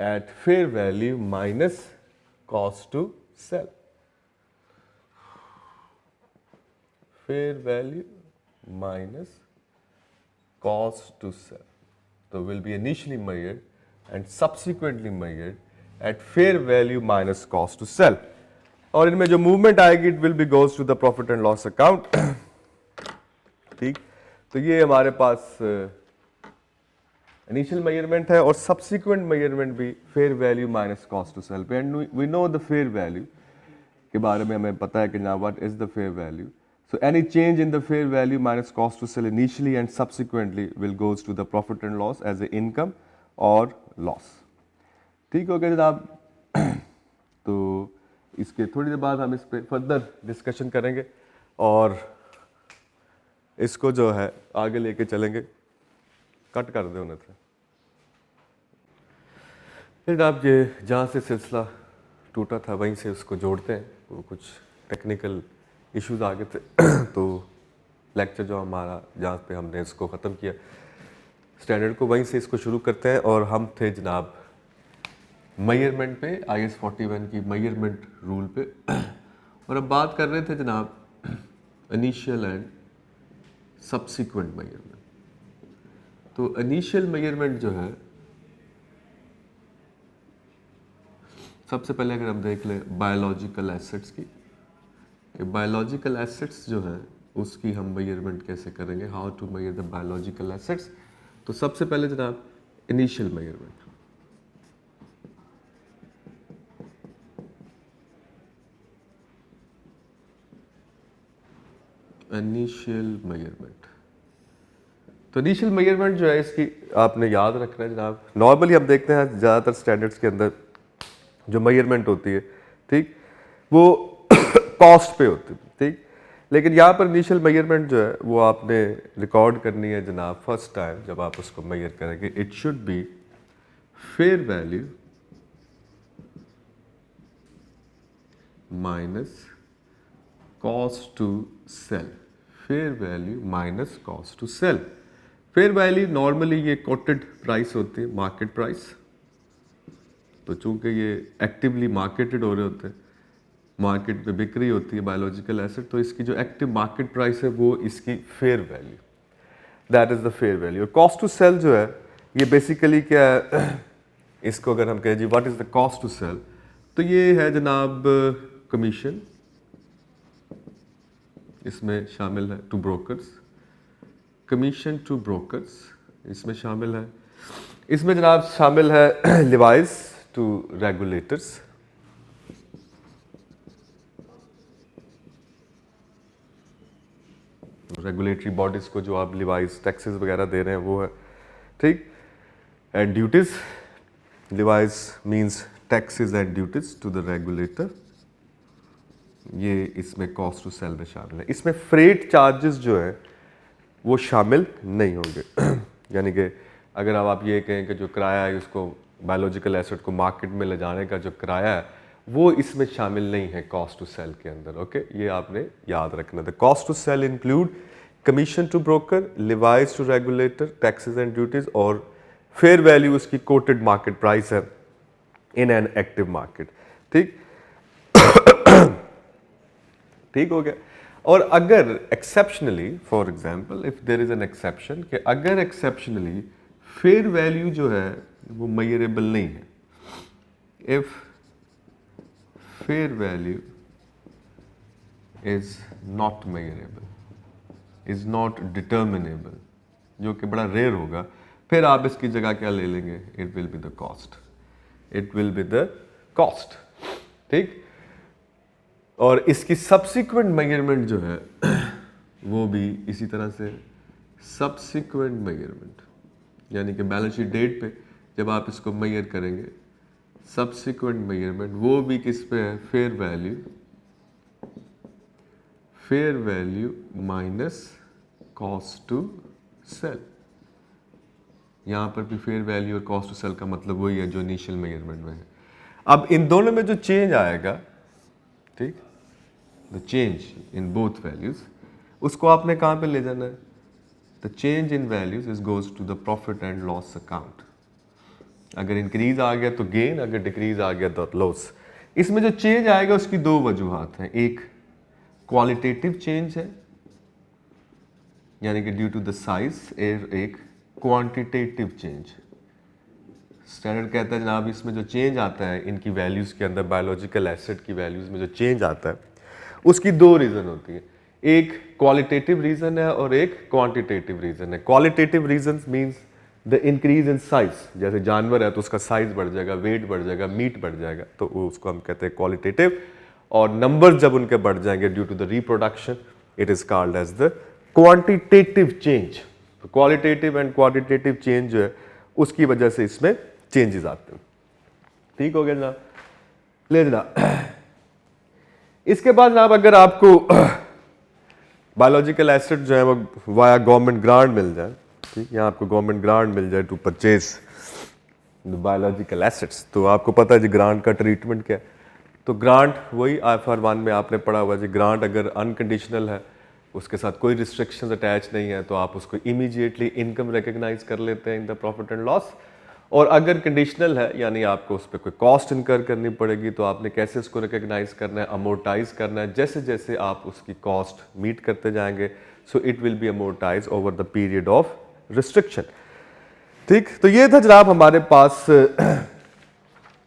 at fair value minus cost to sell, fair value minus cost to sell, so will be initially measured and subsequently measured at fair value minus cost to sell। और इनमें जो movement आएगी it will be goes to the profit and loss account, ठीक। तो ये हमारे पास initial measurement है, और सब्सिक्वेंट मेजरमेंट भी fair value minus cost to sell पे। And we know the fair value के बारे में हमें पता है कि ना what is the fair value. So any change in the fair value minus cost to sell initially and subsequently will goes to the profit and loss as a income or loss. ठीक हो गया जनाब? तो इसके थोड़ी देर बाद हम इस पे फर्दर डिस्कशन करेंगे और इसको जो है आगे लेके चलेंगे. कट कर दो उन्हें. फिर आप ये जहाँ से सिलसिला टूटा था वहीं से उसको जोड़ते हैं. वो कुछ टेक्निकल इश्यूज आ गए थे तो लेक्चर जो हमारा जहाँ पे हमने इसको ख़त्म किया स्टैंडर्ड को वहीं से इसको शुरू करते हैं. और हम थे जनाब मेजरमेंट पे, IS 41 की मेजरमेंट रूल पे. और अब बात कर रहे थे जनाब इनिशियल एंड सब्सिक्वेंट मेजरमेंट. तो इनिशियल मेजरमेंट जो है, सबसे पहले अगर हम देख लें बायोलॉजिकल एसेट्स की, बायोलॉजिकल एसेट्स जो है उसकी हम मेजरमेंट कैसे करेंगे, how to measure the biological assets. तो सबसे पहले जनाब इनिशियल मेजरमेंट. Initial measurement. तो इनिशियल मेजरमेंट जो है इसकी आपने याद रखना है जनाब. नॉर्मली हम देखते हैं ज़्यादातर स्टैंडर्ड्स के अंदर जो मेजरमेंट होती है, ठीक, वो कॉस्ट पे होती है, ठीक. लेकिन यहाँ पर इनिशियल मेजरमेंट जो है वो आपने रिकॉर्ड करनी है जनाब फर्स्ट टाइम जब आप उसको मेजर करेंगे. It should be fair value minus cost to sell. Fair value minus cost to sell. Fair value normally ये कोटेड प्राइस होती है, मार्केट प्राइस. तो चूंकि ये एक्टिवली मार्केटेड हो रहे होते हैं, मार्केट में बिक्री होती है बायोलॉजिकल एसेट, तो इसकी जो एक्टिव मार्केट प्राइस है वो इसकी fair value, that is the fair value. और कॉस्ट टू सेल जो है ये बेसिकली क्या है, इसको अगर हम कहें जी what is the cost to sell, तो ये है जनाब कमीशन, इसमें शामिल है to brokers, commission to brokers इसमें शामिल है. इसमें जनाब शामिल है levies to regulators, regulatory bodies को जो आप लिवाइस टैक्सेस वगैरह दे रहे हैं वो है, ठीक. And duties, levies means taxes and duties to the regulator, ये इसमें कॉस्ट टू सेल में शामिल है. इसमें फ्रेट चार्जेस जो है वो शामिल नहीं होंगे. यानी कि अगर अब आप ये कहें कि जो किराया है उसको बायोलॉजिकल एसेट को मार्केट में ले जाने का जो किराया है वो इसमें शामिल नहीं है कॉस्ट टू सेल के अंदर. ओके, ये आपने याद रखना. The cost to sell include commission to broker, levies to regulator, taxes and duties, और फेयर वैल्यू उसकी कोटेड मार्केट प्राइस है इन एन एक्टिव मार्केट. ठीक ठीक हो गया. और अगर exceptionally, for example if there is an exception, कि अगर एक्सेप्शनली फेयर वैल्यू जो है वो मेजरेबल नहीं है, if fair value is not measurable, is not determinable, जो कि बड़ा रेयर होगा, फिर आप इसकी जगह क्या ले लेंगे, it will be the cost, it will be the cost. ठीक. और इसकी सब्सिक्वेंट मेजरमेंट जो है वो भी इसी तरह से सब्सिक्वेंट मेजरमेंट, यानी कि बैलेंस शीट डेट पे जब आप इसको मेजर करेंगे, सब्सिक्वेंट मेजरमेंट वो भी किस पे है, fair value, fair value minus cost to sell. यहां पर भी फेयर वैल्यू और कॉस्ट टू सेल का मतलब वही है जो इनिशियल मेजरमेंट में है. अब इन दोनों में जो चेंज आएगा, ठीक, the change in both values, उसको आपने कहां पे ले जाना है, the change in values is goes to the profit and loss account. अगर इंक्रीज आ गया तो गेन, अगर डिक्रीज आ गया तो लॉस. इसमें जो चेंज आएगा उसकी दो वजूहात हैं. एक क्वालिटेटिव चेंज है, यानी कि ड्यू टू द साइज, एक क्वांटिटेटिव चेंज. स्टैंडर्ड कहता है जनाब इसमें जो चेंज आता है इनकी वैल्यूज के अंदर, बायोलॉजिकल एसेट की वैल्यूज में जो चेंज आता है उसकी दो रीजन होती है. एक क्वालिटेटिव रीजन है और एक क्वांटिटेटिव रीजन है. Qualitative reason means the increase in size, जैसे जानवर है तो उसका साइज बढ़ जाएगा, वेट बढ़ जाएगा, मीट बढ़ जाएगा, तो वो उसको हम कहते हैं क्वालिटेटिव. और नंबर जब उनके बढ़ जाएंगे due to the reproduction, it is called as the quantitative change. Qualitative and quantitative change जो है उसकी वजह से इसमें चेंजेस आते हैं। ठीक हो गया जनाब, ले जनाब। इसके बाद जनाब अगर आपको बायोलॉजिकल एसेट जो है वो वाया गवर्नमेंट ग्रांट मिल जाए, ठीक, यहाँ आपको गवर्नमेंट ग्रांट मिल जाए टू परचेज बायोलॉजिकल एसेट्स, तो आपको पता है जी ग्रांट का ट्रीटमेंट क्या है। तो ग्रांट वही IFR 1 में आपने पढ़ा हुआ जी, ग्रांट अगर अनकंडीशनल है, उसके साथ कोई रिस्ट्रिक्शंस अटैच नहीं है, तो आप उसको इमीडिएटली इनकम रिकग्नाइज कर लेते हैं in the profit and loss. और अगर कंडीशनल है, यानी आपको उस पर कोई कॉस्ट इनकर करनी पड़ेगी, तो आपने कैसे उसको रिकग्नाइज करना है, अमोर्टाइज करना है। जैसे जैसे आप उसकी कॉस्ट मीट करते जाएंगे, so it will B amortise over the period of restriction. ठीक, तो ये था जनाब हमारे पास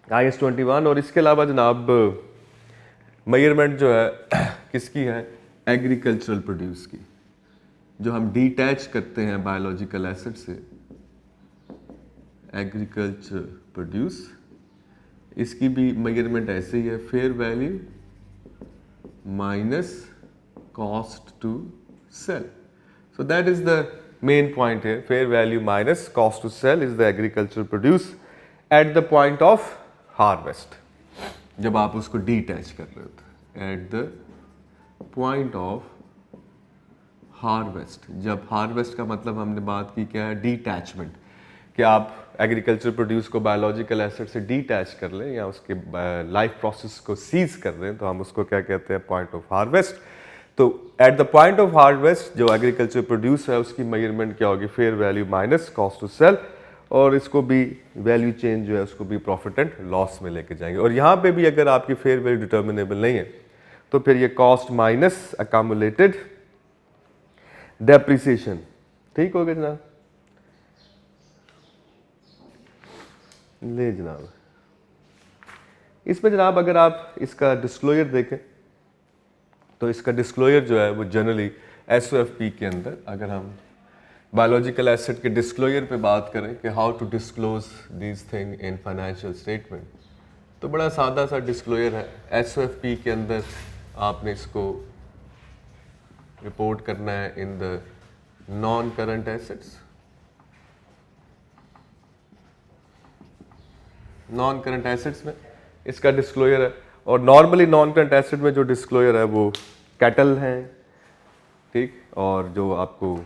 IS 21। और इसके अलावा जनाब मेजरमेंट जो है किसकी है, एग्रीकल्चरल प्रोड्यूस की, जो हम डिटैच करते हैं बायोलॉजिकल एसेट से, एग्रीकल्चर प्रोड्यूस, इसकी भी मेजरमेंट ऐसे ही है, fair value minus cost to sell. So that is the main point है, fair value minus cost to sell is the agriculture produce at the point of harvest, जब आप उसको डिटैच कर रहे होते हैं, at the point of harvest. जब harvest का मतलब हमने बात की क्या है, डिटैचमेंट, कि आप एग्रीकल्चर प्रोड्यूस को बायोलॉजिकल एसेट से डिटैच कर लें या उसके लाइफ प्रोसेस को सीज कर दें, तो हम उसको क्या कहते हैं, पॉइंट ऑफ हार्वेस्ट। तो at the point of harvest जो एग्रीकल्चर प्रोड्यूस है उसकी मेजरमेंट क्या होगी, fair value minus cost to sell, और इसको भी वैल्यू चेंज जो है उसको भी प्रॉफिट एंड लॉस में लेके जाएंगे। और यहाँ पे भी अगर आपकी फेयर वैल्यू डिटर्मिनेबल नहीं है, तो फिर ये कॉस्ट माइनस अकामुलेटेड डेप्रिसिएशन। ठीक हो गया जनाब, ले जनाब। इसमें जनाब अगर आप इसका डिस्क्लोजर देखें, तो इसका डिस्क्लोजर जो है वो जनरली SOFP के अंदर, अगर हम बायोलॉजिकल एसेट के डिस्क्लोजर पे बात करें कि how to disclose this thing in financial statement, तो बड़ा सादा सा डिस्क्लोजर है। SOFP के अंदर आपने इसको रिपोर्ट करना है इन the non current assets, non current assets में इसका डिस्क्लोजर है। और नॉर्मली नॉन करंट एसेट में जो डिस्क्लोजर है वो कैटल हैं, ठीक, और जो आपको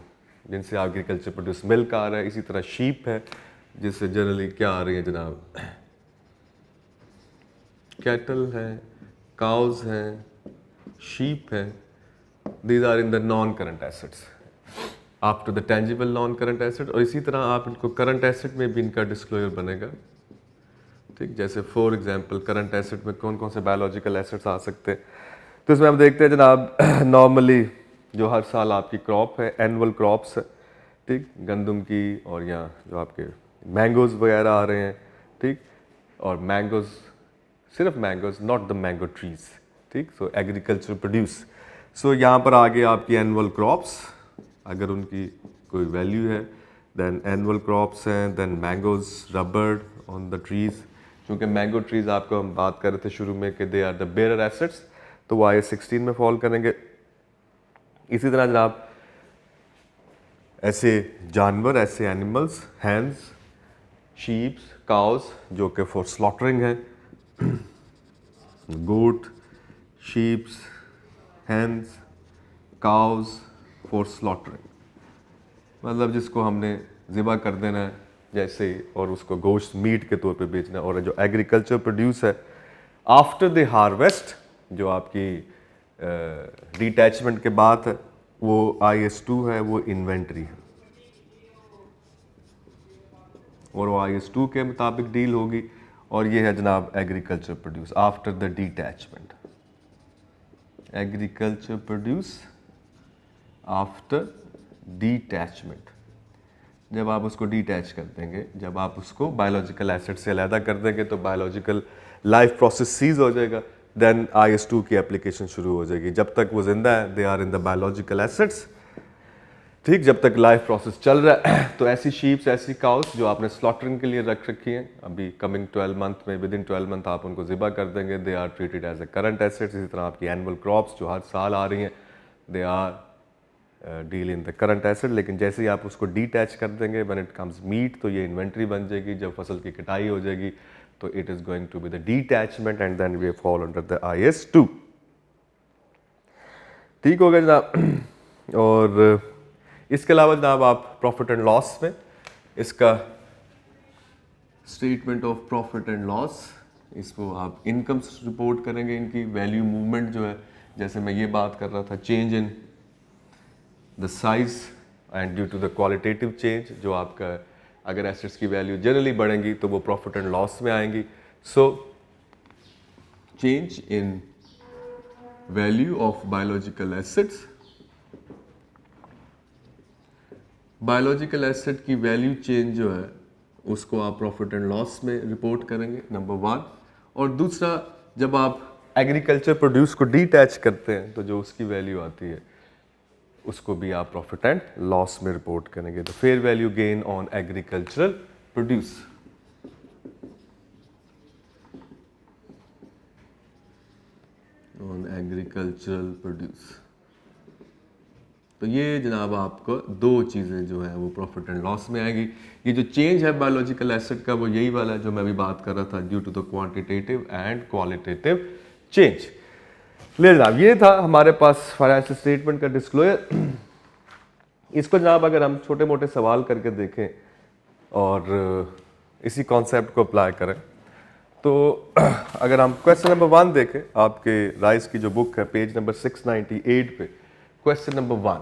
जिनसे एग्रीकल्चर प्रोड्यूस मिल्क आ रहा है, इसी तरह शीप है जिससे जनरली क्या आ रही है जनाब, कैटल हैं, काउज हैं, शीप हैं, these are in the non current assets after the tangible non current asset. और इसी तरह आप इनको करंट एसेट में भी इनका डिस्क्लोजर बनेगा, ठीक, जैसे फॉर एग्जांपल करंट एसेट में कौन कौन से बायोलॉजिकल एसेट्स आ सकते हैं। तो इसमें हम देखते हैं जनाब नॉर्मली जो हर साल आपकी क्रॉप है, एनुअल क्रॉप्स है, ठीक, गंदम की, और यहाँ जो आपके मैंगोज वगैरह आ रहे हैं, ठीक, और मैंगोज सिर्फ mangoes, not the mango trees, ठीक, सो एग्रीकल्चर प्रोड्यूस। सो यहाँ पर आगे आपकी एनुअल क्रॉप्स, अगर उनकी कोई वैल्यू है, देन एनुअल क्रॉप्स हैं, then mangoes, rubbered on the trees, क्योंकि मैंगो ट्रीज आपको हम बात कर रहे थे शुरू में कि they are the bearer assets, तो वो IS 16 में फॉल करेंगे। इसी तरह जनाब ऐसे जानवर, ऐसे एनिमल्स, हैंस, शीप्स, काउस जो कि फॉर स्लॉटरिंग है, goat, sheeps, hens, cows for slaughtering, मतलब जिसको हमने ज़िबा कर देना है जैसे, और उसको गोश्त मीट के तौर पे बेचना है। और जो एग्रीकल्चर प्रोड्यूस है आफ्टर द हार्वेस्ट, जो आपकी डिटैचमेंट के बाद है, वो IS 2 है, वो इन्वेंट्री है, और वो IS 2 के मुताबिक डील होगी। और ये है जनाब agriculture produce after the detachment, agriculture produce after detachment, जब आप उसको डिटैच कर देंगे, जब आप उसको बायोलॉजिकल एसेट से अलहदा कर देंगे, तो बायोलॉजिकल लाइफ प्रोसेस सीज हो जाएगा, देन IS 2 की एप्लीकेशन शुरू हो जाएगी। जब तक वो जिंदा है, they are in the biological assets, ठीक, जब तक लाइफ प्रोसेस चल रहा है। तो ऐसी शीप्स, ऐसी काउस जो आपने स्लॉटरिंग के लिए रख रखी हैं, अभी कमिंग 12 मंथ में, विद इन 12 मंथ आप उनको ज़िबा कर देंगे, they are treated as a current assets. इसी तरह आपकी एनुअल क्रॉप्स जो हर साल आ रही हैं, they are deal in the current asset, लेकिन जैसे ही आप उसको डीटैच कर देंगे व्हेन इट कम्स मीट, तो ये इन्वेंट्री बन जाएगी। जब फसल की कटाई हो जाएगी तो it is going to be the detachment and then we fall under the IAS 2। ठीक हो गया जनाब। और इसके अलावा जनाब आप प्रॉफिट एंड लॉस में इसका statement of profit and loss, इसको आप इनकम रिपोर्ट करेंगे, इनकी वैल्यू मूवमेंट जो है, जैसे मैं ये बात कर रहा था, change in the size and due to the qualitative change, जो आपका अगर एसेट्स की वैल्यू जनरली बढ़ेंगी तो वो प्रॉफिट एंड लॉस में आएंगी। So change in value of biological assets, biological asset की वैल्यू चेंज जो है उसको आप प्रॉफिट एंड लॉस में रिपोर्ट करेंगे, नंबर 1। और दूसरा, जब आप एग्रीकल्चर प्रोड्यूस को डीटैच करते हैं तो जो उसकी वैल्यू आती है उसको भी आप प्रॉफिट एंड लॉस में रिपोर्ट करेंगे। The fair value gain on agricultural produce, on agricultural produce. तो ये जनाब आपको दो चीज़ें जो है वो प्रॉफिट एंड लॉस में आएगी। ये जो चेंज है बायोलॉजिकल एसेट का वो यही वाला है जो मैं अभी बात कर रहा था, due to the quantitative and qualitative change. ले जनाब, ये था हमारे पास फाइनेंशियल स्टेटमेंट का डिस्क्लोजर। इसको जनाब अगर हम छोटे मोटे सवाल करके देखें और इसी कॉन्सेप्ट को अप्लाई करें तो अगर हम क्वेश्चन नंबर 1 देखें, आपके राइस की जो बुक है पेज नंबर 698 पे, question number 1,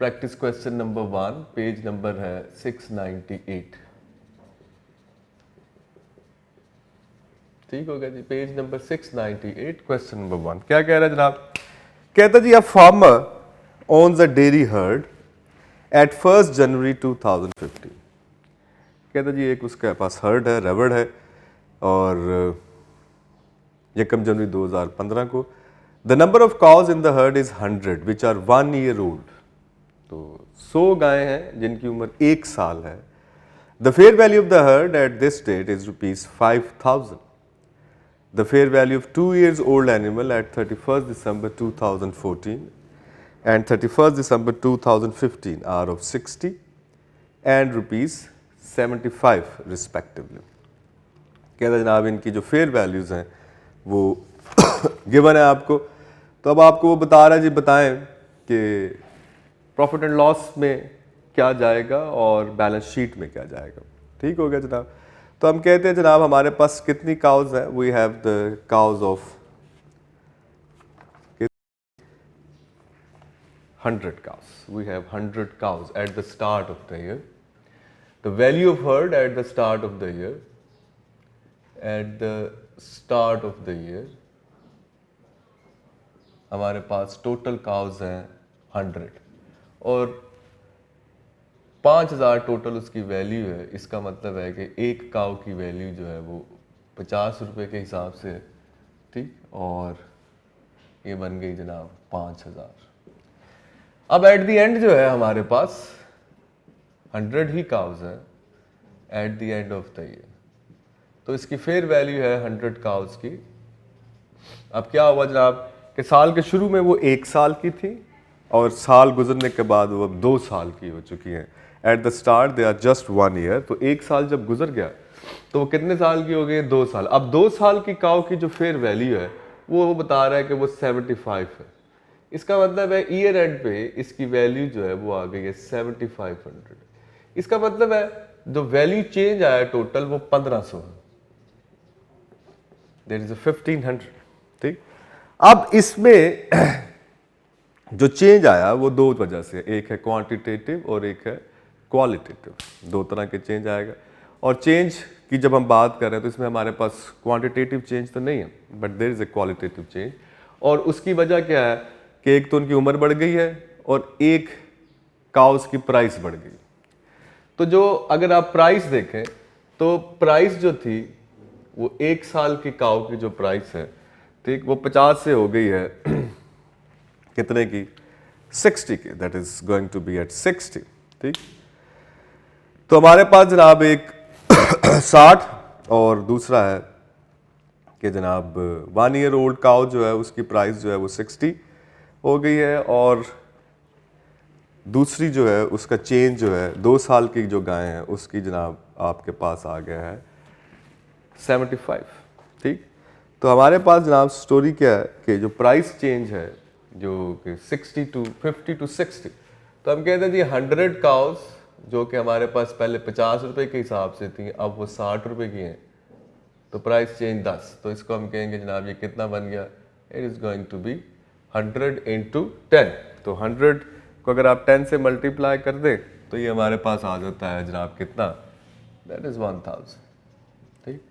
practice question number 1, page number है 698। ठीक हो गया जी, पेज नंबर 698, क्वेश्चन नंबर 1 क्या कह रहा है जनाब? कहता जी, a farmer owns a dairy herd at 1 जनवरी 2015। कहता जी एक उसके पास हर्ड है, रबड़ है, और 1 जनवरी 2015 को the number of cows in the herd is 100 which are 1 year old. तो 100 गायें हैं जिनकी उम्र 1 साल है। The fair value of the herd at this date is ₹5,000। The fair value of 2 years old animal at 31st December 2014 and 31st December 2015 are of 60 and ₹75 respectively। कहता जनाब इनकी जो फेयर वैल्यूज़ हैं वो गिवन है आपको। तो अब आपको वो बता रहा है जी, बताएं कि प्रॉफिट एंड लॉस में क्या जाएगा और बैलेंस शीट में क्या जाएगा। ठीक हो गया जनाब। तो हम कहते हैं जनाब हमारे पास कितनी काउज है? We have the cows of 100 cows. We have 100 cows at the start of the year. The value of herd at the start of the year, at the start of the year, हमारे पास total cause हैं 100 और 5,000 total उसकी value है। इसका मतलब है कि एक काउ की वैल्यू जो है वो 50 रुपये के हिसाब से है। ठीक, और ये बन गई जनाब 5,000। अब एट द एंड जो है हमारे पास 100 ही काउज है eight the end of the year. तो इसकी फेयर वैल्यू है 100 काउज की। अब क्या हुआ जनाब कि साल के शुरू में वो 1 साल की थी और साल गुजरने के बाद वो अब 2 साल की हो चुकी हैं। At the start they are just 1 year. तो 1 साल जब गुजर गया तो वो कितने साल की हो गई? 2 साल। अब 2 साल की काउ की जो फेयर वैल्यू है वो बता रहा है कि वो 75 है। इसका मतलब है ईयर एंड पे इसकी वैल्यू जो है वो आ गई है 7500। इसका मतलब है जो वैल्यू चेंज आया टोटल वो 1500 है। There is 1500। ठीक, अब इसमें जो चेंज आया वो 2 वजह से, एक है क्वांटिटेटिव और एक है क्वालिटेटिव। 2 तरह के चेंज आएगा। और चेंज की जब हम बात कर रहे हैं तो इसमें हमारे पास क्वांटिटेटिव चेंज तो नहीं है, but there is a qualitative change. और उसकी वजह क्या है कि एक तो उनकी उम्र बढ़ गई है और एक काउस की प्राइस बढ़ गई। तो जो अगर आप प्राइस देखें तो प्राइस जो थी वो 1 साल की काउ की जो प्राइस है, ठीक, वो 50 से हो गई है कितने की? 60 की। That is going to be at 60। ठीक, तो हमारे पास जनाब एक 60 और दूसरा है कि जनाब 1 ईयर ओल्ड काउ जो है उसकी प्राइस जो है वो 60। हो गई है, और दूसरी जो है उसका चेंज जो है 2 साल की जो गाय है उसकी जनाब आपके पास आ गया है 75। ठीक, तो हमारे पास जनाब स्टोरी क्या है कि जो प्राइस चेंज है जो कि 60 टू 50 टू 60, तो हम कहते हैं जी 100 काउस जो कि हमारे पास पहले 50 रुपए के हिसाब से थी, अब वो 60 रुपए की हैं, तो प्राइस चेंज 10, तो इसको हम कहेंगे जनाब ये कितना बन गया, it is going to be 100 into 10। तो 100 को अगर आप 10 से मल्टीप्लाई कर दें तो ये हमारे पास आ जाता है जनाब कितना, दैट इज़ 1000। ठीक,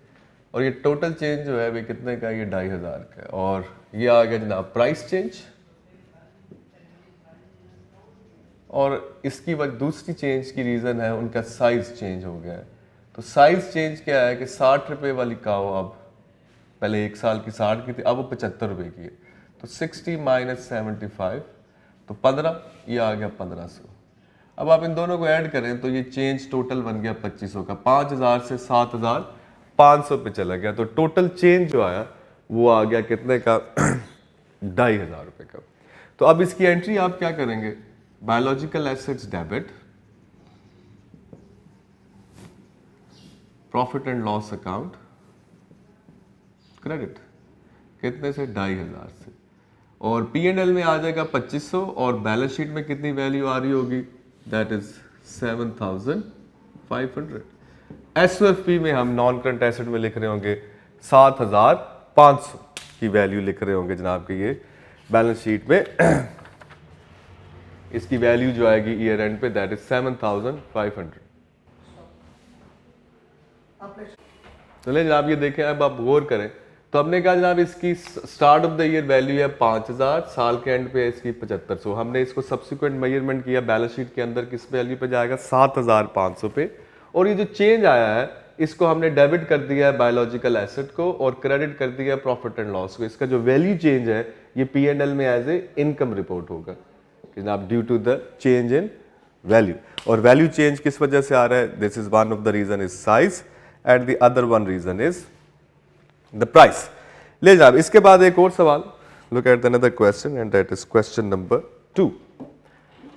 और ये टोटल चेंज जो है वे कितने का, ये 2500 का है। और ये आ गया जनाब प्राइस चेंज। और इसकी वजह दूसरी चेंज की रीज़न है उनका साइज़ चेंज हो गया है। तो साइज़ चेंज क्या है कि 60 रुपये वाली काऊ अब पहले 1 साल की 60 की थी, अब वो 75 रुपये की है। तो 60 माइनस 75 तो 15, ये आ गया 1500। अब आप इन दोनों को ऐड करें तो ये चेंज टोटल बन गया 2500 का, 5000 से 7500 पे चला गया। तो टोटल चेंज जो आया वो आ गया कितने का 2500 रुपये का। तो अब इसकी एंट्री आप क्या करेंगे, biological assets debit, profit and loss account credit, कितने से 2500 से, और P&L में आ जाएगा 2500, और बैलेंस शीट में कितनी वैल्यू आ रही होगी, दैट इज 7500। SOFP में हम नॉन करंट एसेट में लिख रहे होंगे 7500 की वैल्यू लिख रहे होंगे जनाब कि ये बैलेंस शीट में इसकी वैल्यू जो आएगी ईयर एंड पे, दैट इज 7500। चलिए जनाब ये देखें, अब आप गौर करें तो हमने कहा जनाब इसकी start of the year value है 5000, साल के एंड पे इसकी 7500। हमने इसको सब्सिक्वेंट मेजरमेंट किया, बैलेंस शीट के अंदर किस वैल्यू पे जाएगा 7500 पे, और ये जो चेंज आया है इसको हमने डेबिट कर दिया है बायोलॉजिकल एसेट को और क्रेडिट कर दिया है प्रॉफिट एंड लॉस को। इसका जो वैल्यू चेंज है ये P&L में एज ए इनकम रिपोर्ट होगा जनाब due to the change in value. और वैल्यू चेंज किस वजह से आ रहा है, this is one of the reason is size and the other one reason is the price. ले जनाब इसके बाद एक और सवाल, look at another question and that is question number 2।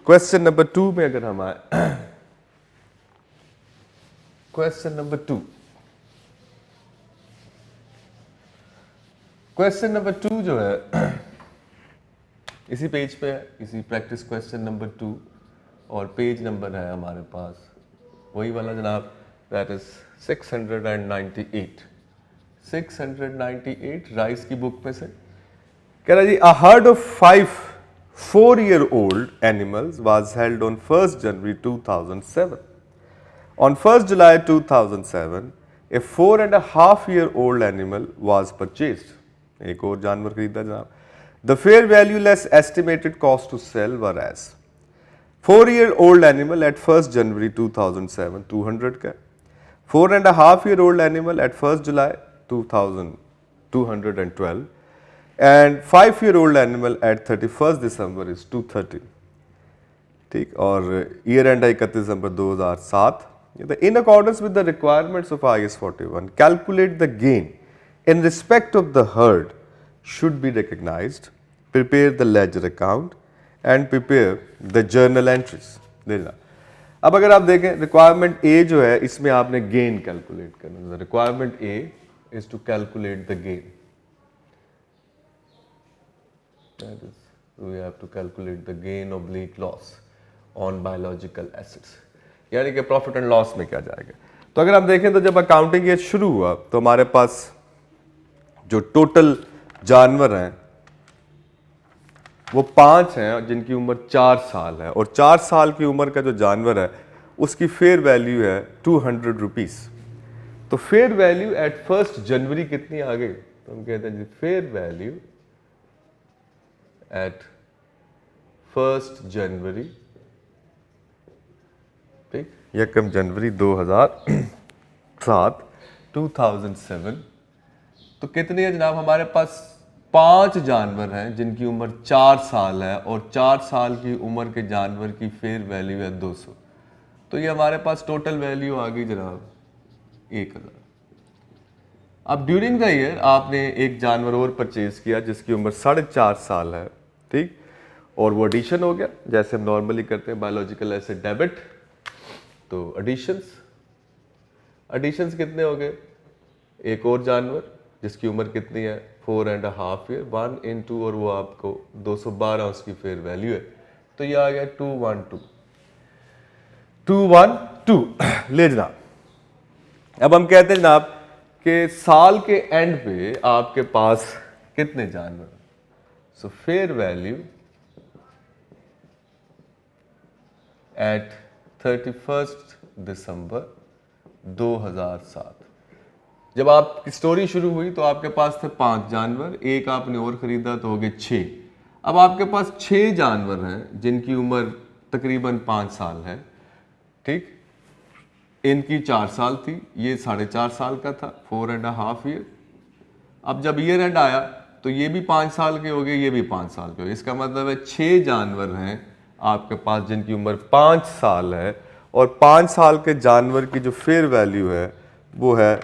Question number 2 में अगर हम आए, क्वेश्चन नंबर 2, क्वेश्चन नंबर 2 जो है इसी पेज पे है, इसी प्रैक्टिस क्वेश्चन नंबर 2, और पेज नंबर है हमारे पास वही वाला जनाब, दैट इज 698 राइस की बुक में से। कह रहा जी, a herd of 5 4-year-old animals was held on 1st January 2007. On 1st July 2007, a 4.5-year-old animal was purchased. एक और जानवर खरीदा जनाब। The fair value less estimated cost to sell were as 4-year-old animal at 1st January 2007 200 का, 4.5-year-old animal at 1st July 2000 212, and 5-year-old animal at 31st December is 230। ठीक, और year and 31 December 2007। In accordance with the requirements of IS 41, calculate the gain in respect of the herd should be recognized, prepare the ledger account and prepare the journal entries। देखना, अब अगर आप देखें requirement ए जो है इसमें आपने gain calculate करना। Requirement a is to calculate the gain, that is we have to calculate the gain oblique loss on biological assets, यानी कि प्रॉफिट एंड लॉस में क्या जाएगा। तो अगर आप देखें तो जब अकाउंटिंग ईयर शुरू हुआ तो हमारे पास जो टोटल जानवर हैं वो 5 हैं जिनकी उम्र 4 साल है, और 4 साल की उम्र का जो जानवर है उसकी फेयर वैल्यू है 200 रुपीज़। तो फेयर वैल्यू एट 1st जनवरी कितनी आ गई, तो हम कहते हैं जी फेयर वैल्यू एट 1st जनवरी, ठीक, 1 जनवरी 2007 तो कितनी है जनाब, हमारे पास 5 जानवर हैं जिनकी उम्र 4 साल है, और 4 साल की उम्र के जानवर की फेयर वैल्यू है 200। तो ये हमारे पास टोटल वैल्यू आ गई जनाब 1000। अब ड्यूरिंग द ईयर आपने एक जानवर और परचेज किया जिसकी उम्र 4.5 साल है, ठीक, और वो एडिशन हो गया जैसे हम नॉर्मली करते हैं बायोलॉजिकल एसेट डेबिट। तो एडिशंस कितने हो गए, एक और जानवर जिसकी उम्र कितनी है 4.5 ईयर, 1 इन 2 और वो आपको 212 उसकी फेयर वैल्यू है। तो ये आ गया 212 ले जनाब। अब हम कहते हैं जनाब कि साल के एंड पे आपके पास कितने जानवर, सो फेयर वैल्यू एट 31 दिसंबर 2007। जब आपकी स्टोरी शुरू हुई तो आपके पास थे 5 जानवर, एक आपने और खरीदा तो हो गए 6। अब आपके पास 6 जानवर हैं जिनकी उम्र तकरीबन 5 साल है, ठीक। इनकी 4 साल थी, ये 4.5 साल का था, 4.5 ईयर। अब जब ईयर एंड आया तो ये भी 5 साल के हो गए, ये भी 5 साल के हो गए। इसका मतलब है 6 जानवर हैं आपके पास जिनकी उम्र 5 साल है, और 5 साल के जानवर की जो फेयर वैल्यू है वो है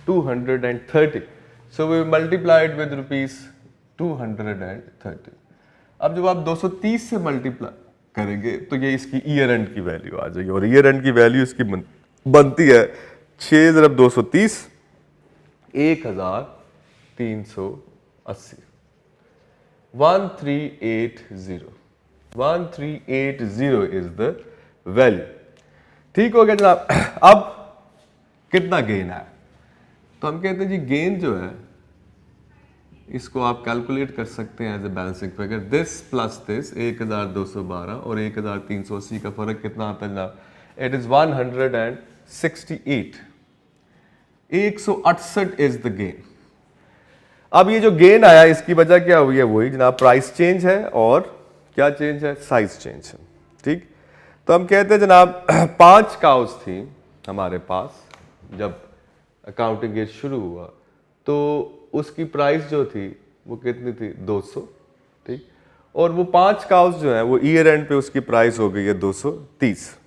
230। So we multiplied with ₹230। अब जब आप 230 से मल्टीप्लाई करेंगे तो ये इसकी ईयर एंड की वैल्यू आ जाएगी, और ईयर एंड की वैल्यू इसकी बनती है 6 × 230 1380 1380 इज द वैल्यू। ठीक हो गया जनाब। अब कितना गेन है, तो हम कहते हैं जी गेन जो है इसको आप कैलकुलेट कर सकते हैं as a balancing figure. This plus this 1212 और 1380 का फर्क कितना आता है जनाब, it is 168। 168 is the gain. अब ये जो गेन आया इसकी वजह क्या हुई है, वही जनाब प्राइस चेंज है और क्या चेंज है, साइज चेंज है, ठीक। तो हम कहते हैं जनाब 5 काउस थी हमारे पास जब अकाउंटिंग ईयर शुरू हुआ, तो उसकी प्राइस जो थी वो कितनी थी 200, ठीक। और वो 5 काउस जो है वो ईयर एंड पे उसकी प्राइस हो गई है 230,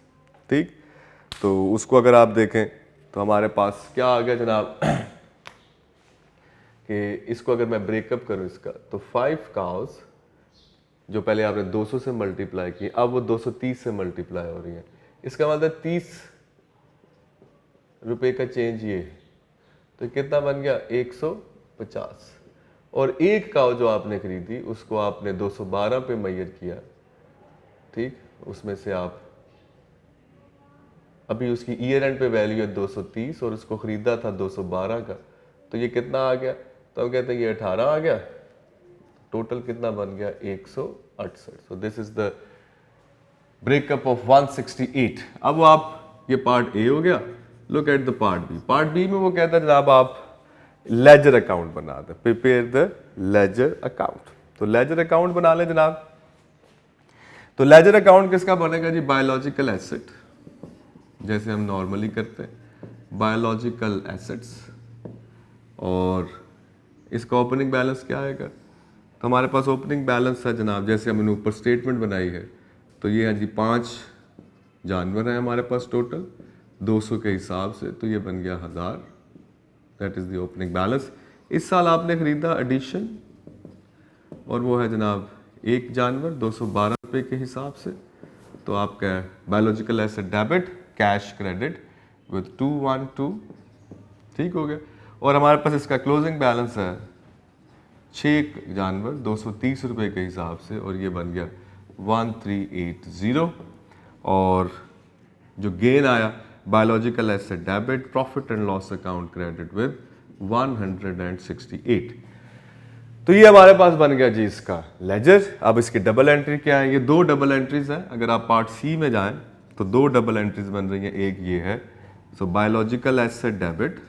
ठीक। तो उसको अगर आप देखें तो हमारे पास क्या आ गया जनाब कि इसको अगर मैं ब्रेकअप करूं इसका, तो 5 काउस जो पहले आपने 200 से मल्टीप्लाई की, अब वो 230 से मल्टीप्लाई हो रही है। इसका मतलब 30 रुपए का चेंज ये है, तो कितना बन गया 150। और एक काउ जो आपने खरीदी उसको आपने 212 पे मेजर किया, ठीक। उसमें से आप अभी उसकी ईयर एंड पे वैल्यू है 230 और उसको खरीदा था 212 का, तो ये कितना आ गया, तो हम कहते हैं ये 18 आ गया। टोटल कितना बन गया 168। So this is the breakup of 168। अब आप ये पार्ट ए हो गया, look at the part b. Part b में वो कहता है जनाब आप लेजर अकाउंट बना दे, प्रिपेयर द लेजर अकाउंट। तो लेजर अकाउंट बना ले जनाब। तो लेजर अकाउंट किसका बनेगा जी, बायोलॉजिकल एसेट, जैसे हम नॉर्मली करते हैं बायोलॉजिकल एसेट्स। और इसका ओपनिंग बैलेंस क्या आएगा, तो हमारे पास ओपनिंग बैलेंस है जनाब, जैसे हमने ऊपर स्टेटमेंट बनाई है, तो ये है जी 5 जानवर हैं हमारे पास टोटल 200 के हिसाब से, तो ये बन गया 1000, that is the opening balance. इस साल आपने खरीदा एडिशन, और वो है जनाब एक जानवर 212 रुपये के हिसाब से, तो आपका biological asset debit, cash credit with 212, ठीक हो गया। और हमारे पास इसका क्लोजिंग बैलेंस है 6 जानवर 230 रुपये के हिसाब से, और ये बन गया 1380। और जो गेन आया biological asset debit, profit and loss account credit with 168। तो ये हमारे पास बन गया जी इसका लेजर। अब इसकी डबल एंट्री क्या है, ये 2 डबल एंट्रीज हैं। अगर आप पार्ट सी में जाएं तो 2 डबल एंट्रीज बन रही हैं, एक ये है, so biological asset debit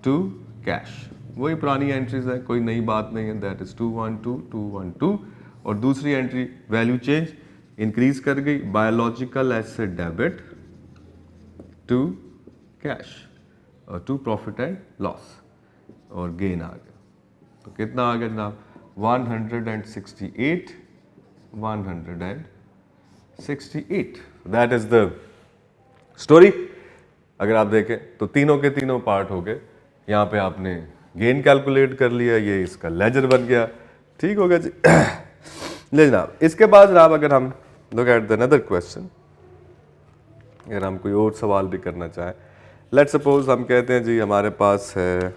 to cash, वही पुरानी एंट्रीज है, कोई नई बात नहीं है, दैट इज 212 और दूसरी एंट्री वैल्यू चेंज इंक्रीज कर गई, biological asset debit to cash और टू प्रॉफिट एंड लॉस, और गेन आ गया। तो कितना आ गया जनाब 168 दैट इज द स्टोरी। अगर आप देखें तो तीनों के तीनों पार्ट हो गए। यहाँ पे आपने गेन कैलकुलेट कर लिया, ये इसका लेजर बन गया, ठीक हो गया जी। ले जनाब, इसके बाद जनाब अगर हम look at the another question, अगर हम कोई और सवाल भी करना चाहें, लेट सपोज हम कहते हैं जी हमारे पास है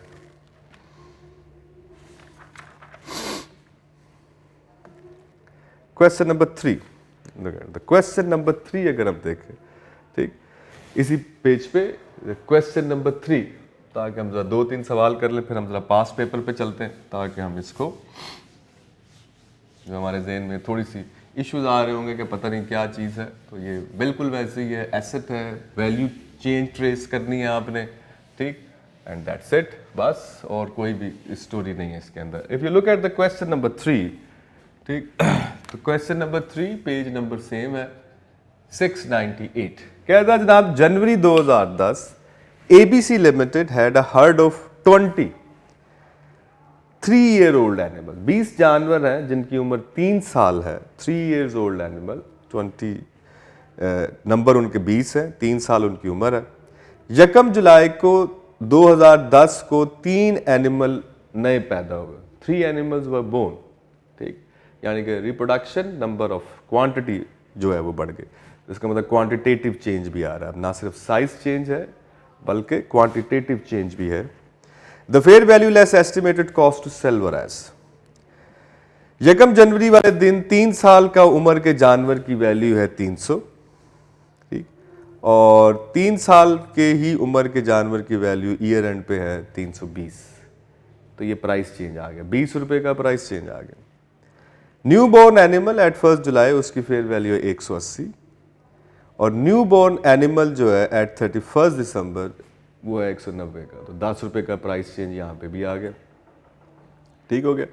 क्वेश्चन नंबर 3, क्वेश्चन नंबर 3 अगर हम देखें, ठीक, इसी पेज पे क्वेश्चन नंबर 3, ताकि हम जरा 2-3 सवाल कर लें, फिर हम जरा पास पेपर पे चलते हैं, ताकि हम इसको जो हमारे जहन में थोड़ी सी इश्यूज आ रहे होंगे कि पता नहीं क्या चीज़ है, तो ये बिल्कुल वैसे ही है, एसेट है, वैल्यू चेंज ट्रेस करनी है आपने, ठीक, एंड दैट्स इट, बस, और कोई भी स्टोरी नहीं है इसके अंदर। If you look at the question number 3, ठीक, तो question number 3 page number same है 698, कहता है जनाब जनवरी 2010 ABC limited had a herd of 20 3-year-old animal, 20 जानवर हैं जिनकी उम्र 3 साल है, 3 years old एनिमल, 20 नंबर उनके 20 है, 3 साल उनकी उम्र है। यकम जुलाई को 2010 को 3 एनिमल नए पैदा हुए, 3 एनिमल्स वर बोर्न, ठीक, यानी कि रिप्रोडक्शन, नंबर ऑफ क्वांटिटी जो है वो बढ़ गई, इसका मतलब क्वांटिटेटिव चेंज भी आ रहा है, ना सिर्फ साइज चेंज है बल्कि क्वांटिटेटिव चेंज भी है। The fair value less estimated cost to sell varies, यकम जनवरी वाले दिन 3 साल का उम्र के जानवर की वैल्यू है 300, ठीक, और 3 साल के ही उम्र के जानवर की वैल्यू ईयर एंड पे है 320, तो ये प्राइस चेंज आ गया, 20 रुपए का प्राइस चेंज आ गया। न्यू बॉर्न एनिमल एट 1 जुलाई उसकी फेयर वैल्यू है 180, और न्यू बॉर्न एनिमल जो है एट 31 दिसंबर वो है 190 का, तो 10 रुपए का प्राइस चेंज यहाँ पे भी आ गया, ठीक हो गया।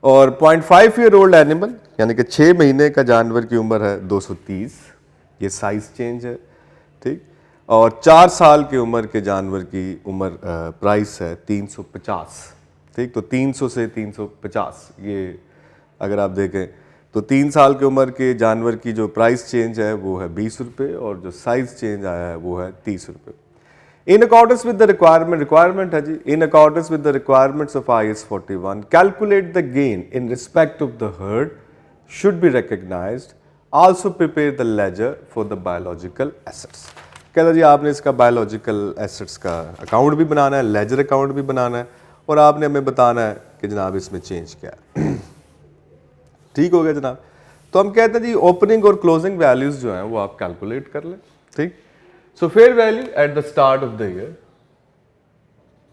और 0.5-year-old एनिमल यानी कि 6 महीने का जानवर की उम्र है 230, ये साइज चेंज है, ठीक, और 4 साल की उम्र के जानवर की उम्र प्राइस है 350, ठीक, तो 300 से 350, ये अगर आप देखें तो 3 साल की उम्र के जानवर की जो प्राइस चेंज है वो है 20 रुपये, और जो साइज चेंज आया है वो है 30 रुपये। In accordance with the requirement है जी, in accordance with the requirements of IS 41 calculate the gain in respect of the herd should be recognised, also prepare the ledger for the biological assets. कहता जी आपने इसका biological assets का account भी बनाना है, ledger account भी बनाना है, और आपने हमें बताना है कि जनाब इसमें चेंज क्या है, ठीक हो गया जनाब। तो हम कहते हैं जी ओपनिंग और क्लोजिंग वैल्यूज जो हैं वो आप कैलकुलेट कर लें, ठीक। So fair value at the start of the year,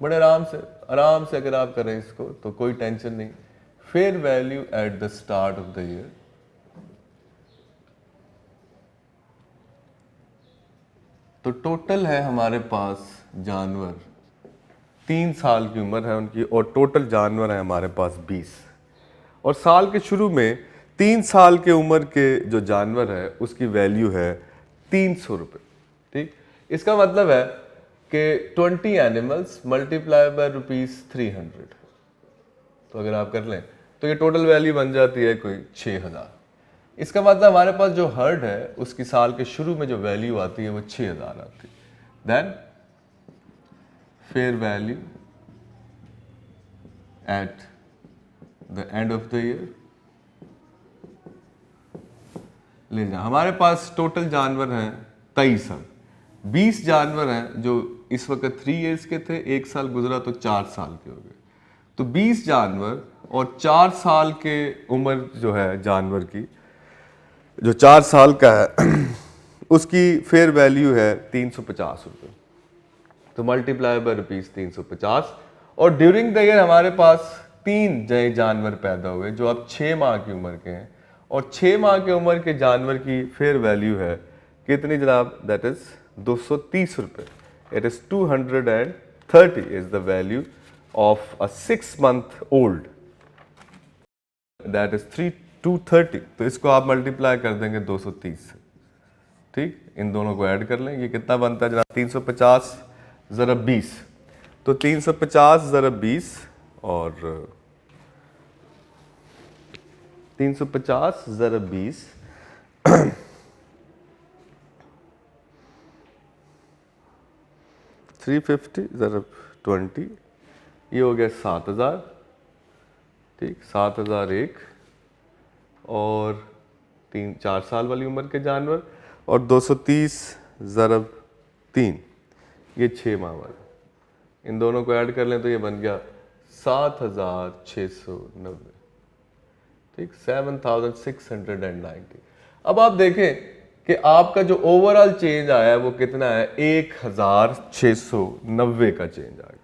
बड़े आराम से अगर आप करें इसको तो कोई टेंशन नहीं। Fair value at the start of the year, तो टोटल है हमारे पास जानवर, 3 साल की उम्र है उनकी, और टोटल जानवर है हमारे पास 20, और साल के शुरू में 3 साल के उम्र के जो जानवर है उसकी वैल्यू है 300 रुपये, ठीक। इसका मतलब है कि 20 एनिमल्स मल्टीप्लाई बाय ₹300, तो अगर आप कर लें तो ये टोटल वैल्यू बन जाती है कोई 6000। इसका मतलब हमारे पास जो हर्ड है उसकी साल के शुरू में जो वैल्यू आती है वो 6000 आती है। Then fair value at the end of the year, ले जा हमारे पास टोटल जानवर हैं 23 हैं, 20 जानवर हैं जो इस वक्त 3 इयर्स के थे, 1 साल गुजरा तो 4 साल के हो गए, तो 20 जानवर और 4 साल के उम्र जो है जानवर की, जो 4 साल का है उसकी फेयर वैल्यू है 350 रुपये, तो मल्टीप्लाई बाय ₹350, और ड्यूरिंग द ईयर हमारे पास 3 नए जानवर पैदा हुए जो अब 6 माह की उम्र के हैं, और 6 माह की उम्र के जानवर की फेयर वैल्यू है कितनी जनाब, दैट इज 230 रुपये, it is 230 is the value of a 6 month old, that is 230, तो इसको आप मल्टीप्लाई कर देंगे 230 से, ठीक, इन दोनों को ऐड कर लें, ये कितना बनता है जनाब 350 ज़रब 20, तो 350 ज़रब 20 और 350 ज़रब 20 350 ज़रब 20, ये हो गया 7000, ठीक, 7001, और 4 साल वाली उम्र के जानवर, और 230 ज़रब 3 ये 6 माह वाला। इन दोनों को ऐड कर लें तो ये बन गया 7690, ठीक, 7690। अब आप देखें कि आपका जो ओवरऑल चेंज आया है वो कितना है, 1690 का चेंज आ गया,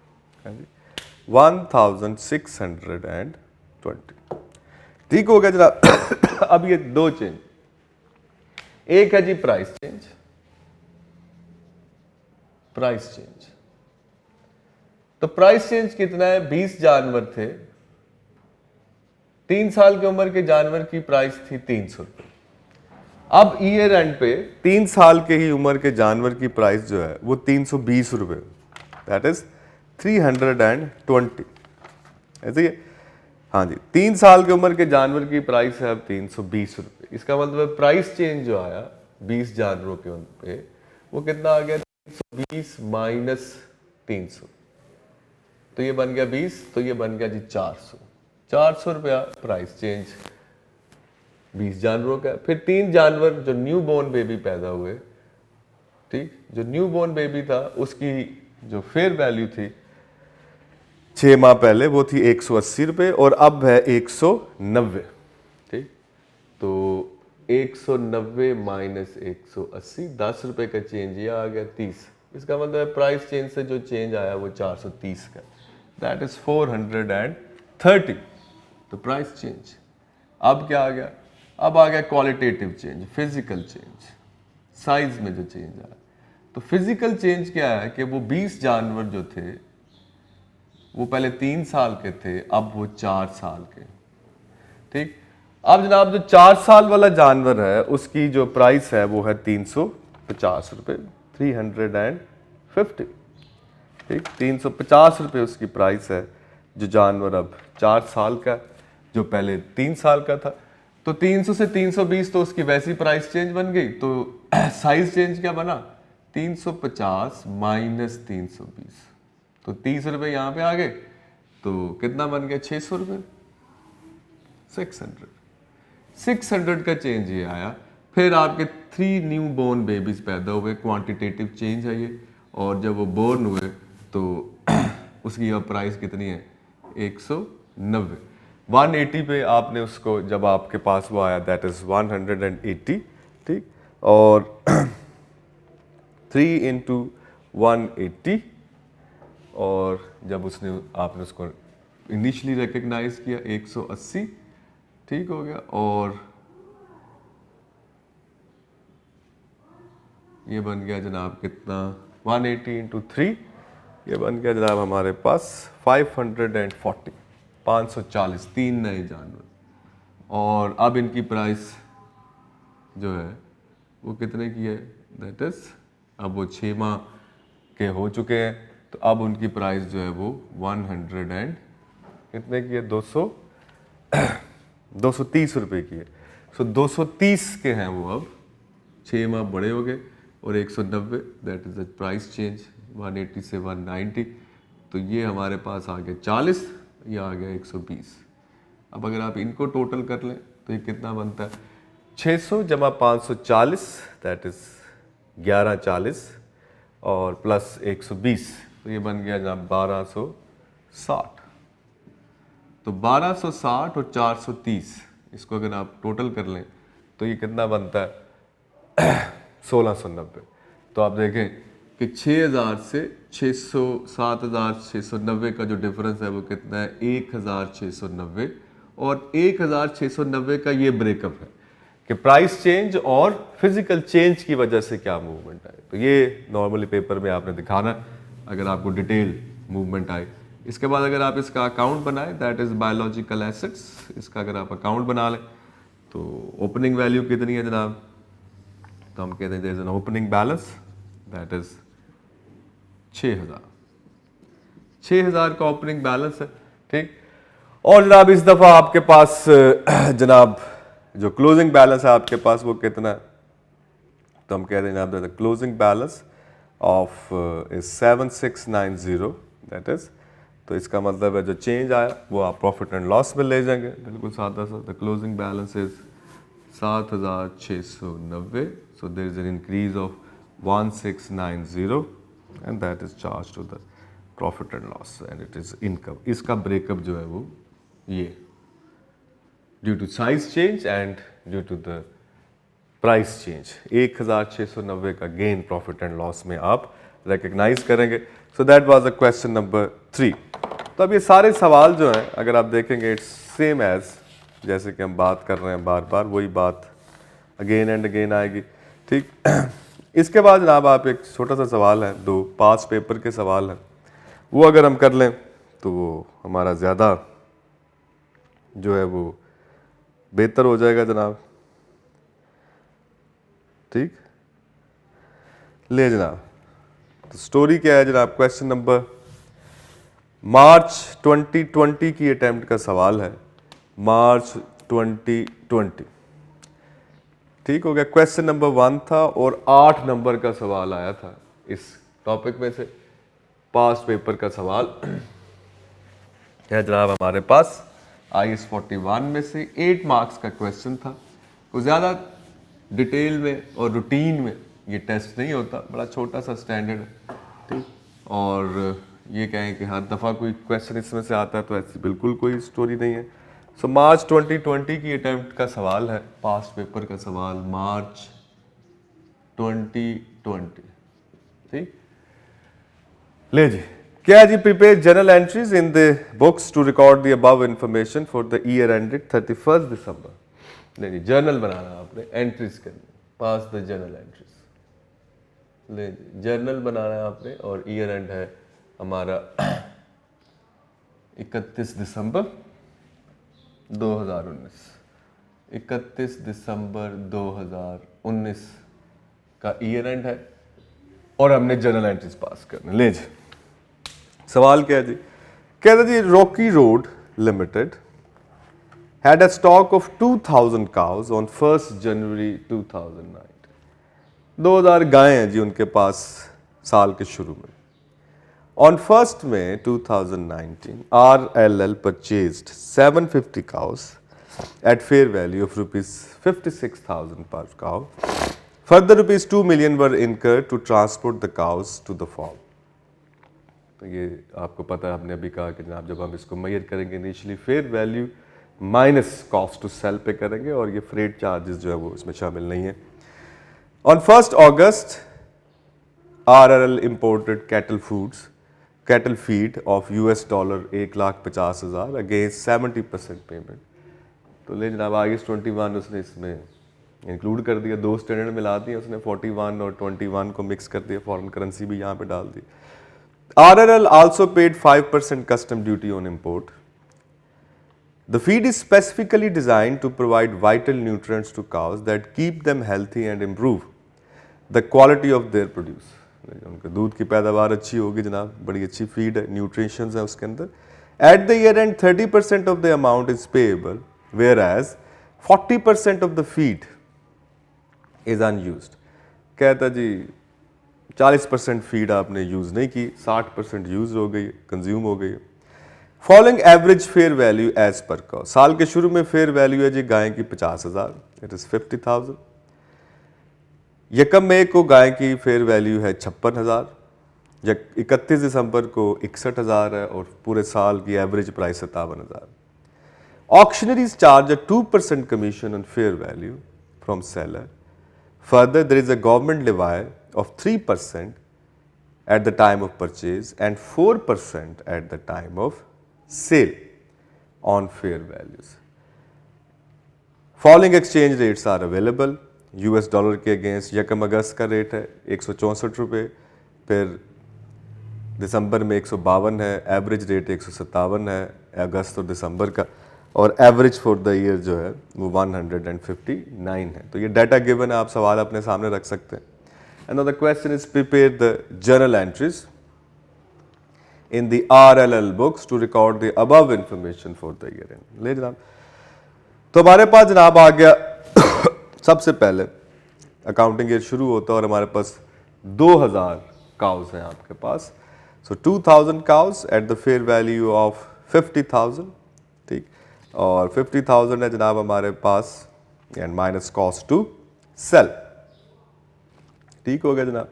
1620। ठीक हो गया जनाब। अब ये दो चेंज, एक है जी प्राइस चेंज, प्राइस चेंज। तो प्राइस चेंज कितना है, 20 जानवर थे, 3 साल की उम्र के जानवर की प्राइस थी 300 रुपये। अब ईयर एंड पे 3 साल के ही उम्र के जानवर की प्राइस जो है वो 320 रुपये, दैट इज 320, ऐसे ही है। हाँ जी, 3 साल की उम्र के जानवर की प्राइस है अब 320 रुपये। इसका मतलब प्राइस चेंज जो आया 20 जानवरों के उन पे वो कितना आ गया, 320 माइनस 300, तो ये बन गया 20, तो ये बन गया जी 400 रुपया प्राइस चेंज 20 जानवरों का। फिर 3 जानवर जो न्यू बोर्न बेबी पैदा हुए, ठीक, जो न्यू बोर्न बेबी था उसकी जो फेयर वैल्यू थी 6 माह पहले वो थी 180 रुपये और अब है 190, ठीक। तो 190 माइनस 180, 10 रुपये का चेंज ये आ गया 30। इसका मतलब प्राइस चेंज से जो चेंज आया वो 430 का, दैट इज 430। तो प्राइस चेंज। अब क्या आ गया, अब आ गया qualitative change, physical change, size में जो चेंज आया। तो फिजिकल चेंज क्या है कि वो 20 जानवर जो थे वो पहले 3 साल के थे, अब वो 4 साल के, ठीक। अब जनाब जो 4 साल वाला जानवर है उसकी जो प्राइस है वो है 350 रुपये, 350, ठीक, 350 रुपये उसकी प्राइस है। जो जानवर अब 4 साल का, जो पहले 3 साल का था, तो 300 से 320 तो उसकी वैसी प्राइस चेंज बन गई। तो साइज चेंज क्या बना, 350 माइनस 320, तो 30 रुपये यहाँ पे आ गए, तो कितना बन गया, 600 रुपये, 600 का चेंज ये आया। फिर आपके 3 न्यू बोर्न बेबीज पैदा हुए, क्वांटिटेटिव चेंज है ये। और जब वो बोर्न हुए तो उसकी अब प्राइस कितनी है, 190, 180 पे आपने उसको, जब आपके पास वो आया दैट इज 180, ठीक। और 3 इंटू 180, और जब उसने आपने उसको इनिशियली रिकग्नाइज किया 180, ठीक हो गया। और ये बन गया जनाब कितना, 180 इंटू 3, ये बन गया जनाब हमारे पास 540, 540, 3 नए जानवर। और अब इनकी प्राइस जो है वो कितने की है, दैट इज अब वो 6 माह के हो चुके हैं, तो अब उनकी प्राइस जो है वो 100 एंड कितने की है, 230 रुपये की है। सो 230 के हैं वो अब, 6 माह बड़े हो गए, और 190, that is the price change, 180 से 190, तो ये हमारे पास आ गया 40, ये आ गया 120। अब अगर आप इनको टोटल कर लें तो ये कितना बनता है, 600 जमा 540, दैट इज 1140, और प्लस 120, तो ये बन गया जनाब 1260। तो 1260 और 430, इसको अगर आप टोटल कर लें तो ये कितना बनता है, 1690। तो आप देखें कि 6000 से 600, 7690 का जो डिफरेंस है वो कितना है, 1690, और 1690 का ये ब्रेकअप है कि प्राइस चेंज और फिजिकल चेंज की वजह से क्या मूवमेंट आए। तो ये नॉर्मली पेपर में आपने दिखाना अगर आपको डिटेल मूवमेंट आए। इसके बाद अगर आप इसका अकाउंट बनाएं, दैट इज बायोलॉजिकल एसेट्स, इसका अगर आप अकाउंट बना लें तो ओपनिंग वैल्यू कितनी है जनाब, तो हम कहते हैं there is an opening balance, that is 6000 का ओपनिंग बैलेंस है, ठीक। और जनाब इस दफा आपके पास जनाब जो क्लोजिंग बैलेंस है आपके पास वो कितना है, तो हम कहते हैं जनाब the closing balance of is 7690, that is, तो इसका मतलब है जो चेंज आया वो आप प्रॉफिट एंड लॉस में ले जाएंगे, बिल्कुल सादा सा। The closing balance is 7,690. So there is an increase of 1690 and that is charged to the profit and loss and it is income. इसका breakup जो है वो ये due to size change and due to the price change 1690 का gain profit and loss में आप recognize करेंगे. So that was the question number 3. तो अब ये सारे सवाल जो हैं अगर आप देखेंगे it's same as जैसे कि हम बात कर रहे हैं बार बार वही बात अगेन एंड अगेन आएगी. ठीक. इसके बाद जनाब आप एक छोटा सा सवाल है, 2 पास पेपर के सवाल हैं, वो अगर हम कर लें तो वो हमारा ज़्यादा जो है वो बेहतर हो जाएगा जनाब. ठीक. ले जनाब, तो स्टोरी क्या है जनाब. क्वेश्चन नंबर मार्च 2020 की अटेम्प्ट का सवाल है. मार्च 2020. ठीक हो गया. क्वेश्चन नंबर 1 था और 8 नंबर का सवाल आया था इस टॉपिक में से. पास पेपर का सवाल है जनाब हमारे पास IS 41 में से 8 मार्क्स का क्वेश्चन था. कुछ ज़्यादा डिटेल में और रूटीन में ये टेस्ट नहीं होता, बड़ा छोटा सा स्टैंडर्ड है. ठीक. और ये कहें कि हर दफ़ा कोई क्वेश्चन इसमें से आता है तो ऐसी बिल्कुल कोई स्टोरी नहीं है. सो मार्च 2020 की अटेम्प्ट का सवाल है, पास्ट पेपर का सवाल मार्च 2020. ठीक. ले जी, क्या जी. Prepare journal entries in the books to record the above information for the year ended 31 December. ले जी, जर्नल बनाना आपने, एंट्रीज करनी, पास द जर्नल एंट्रीज. ले जी, जर्नल बनाना है आपने और ईयर एंड है हमारा 31 दिसंबर 2019. 31 दिसंबर 2019 का ईयर एंड है और हमने जर्नल एंट्रीज पास करने. ले जी, सवाल क्या है जी. कहते जी Rocky Road Limited had a stock of 2000 cows on 1st January 2009. 2000 गायें हैं जी उनके पास साल के शुरू में. On 1st May 2019, RLL purchased 750 cows at fair value of rupees 56,000 per cow. Further rupees 2 million were incurred to transport the cows to the farm. तो ये आपको पता है, हमने अभी कहा कि जनाब जब हम इसको मेजर करेंगे initially fair value minus cost to sell पे करेंगे और ये फ्रेट चार्जेस जो है वो इसमें शामिल नहीं है. On 1st August, RLL imported cattle feed of $1,50,000 against 70% payment. तो ले जनाब IS 21 उसने इसमें इंक्लूड कर दिया, 2 स्टैंडर्ड मिला दिए उसने, 41 और 21 को मिक्स कर दिया, फॉरेन करेंसी भी यहाँ पे डाल दी. RLL also paid 5% custom duty on import. The feed is specifically designed to provide vital nutrients to cows that keep them healthy and improve the quality of their produce. उनके दूध की पैदावार अच्छी होगी जनाब, बड़ी अच्छी फीड है, न्यूट्रिशंस है उसके अंदर. At the year end 30% of the amount is payable, whereas 40% of the feed is unused. कहता जी 40% फीड आपने यूज़ नहीं की, 60% यूज़ हो गई, कंज्यूम हो गई. Following average fair value as per cow. साल के शुरू में फेयर वैल्यू है जी गाय की 50,000, इट इज़ 50,000. यकम मई को गाय की फेयर वैल्यू है 56,000. 31 दिसंबर को 61,000 है और पूरे साल की average price 57,000. Auctioneers charge a 2% commission on fair value from seller. Further there is a government levy of 3% at the time of purchase and 4% at the time of sale on fair values. Following exchange rates are available. US dollar के against यकम अगस्त का rate है 164 रुपये, फिर दिसंबर में 152 है, average rate 157 है अगस्त और दिसंबर का, और एवरेज फॉर द ईयर जो है वो 159 है. तो ये डाटा गिवन है, आप सवाल अपने सामने रख सकते हैं. Another question is prepare the journal entries in the RLL books to record the above information for the year end. ले जनाब, तो हमारे पास जनाब आ गया सबसे पहले अकाउंटिंग ईयर शुरू होता है और हमारे पास 2000 काउस हैं आपके पास. So 2000 cows at the fair value of 50,000. ठीक. और 50,000 है जनाब हमारे पास and minus cost to sell. ठीक हो गया जनाब।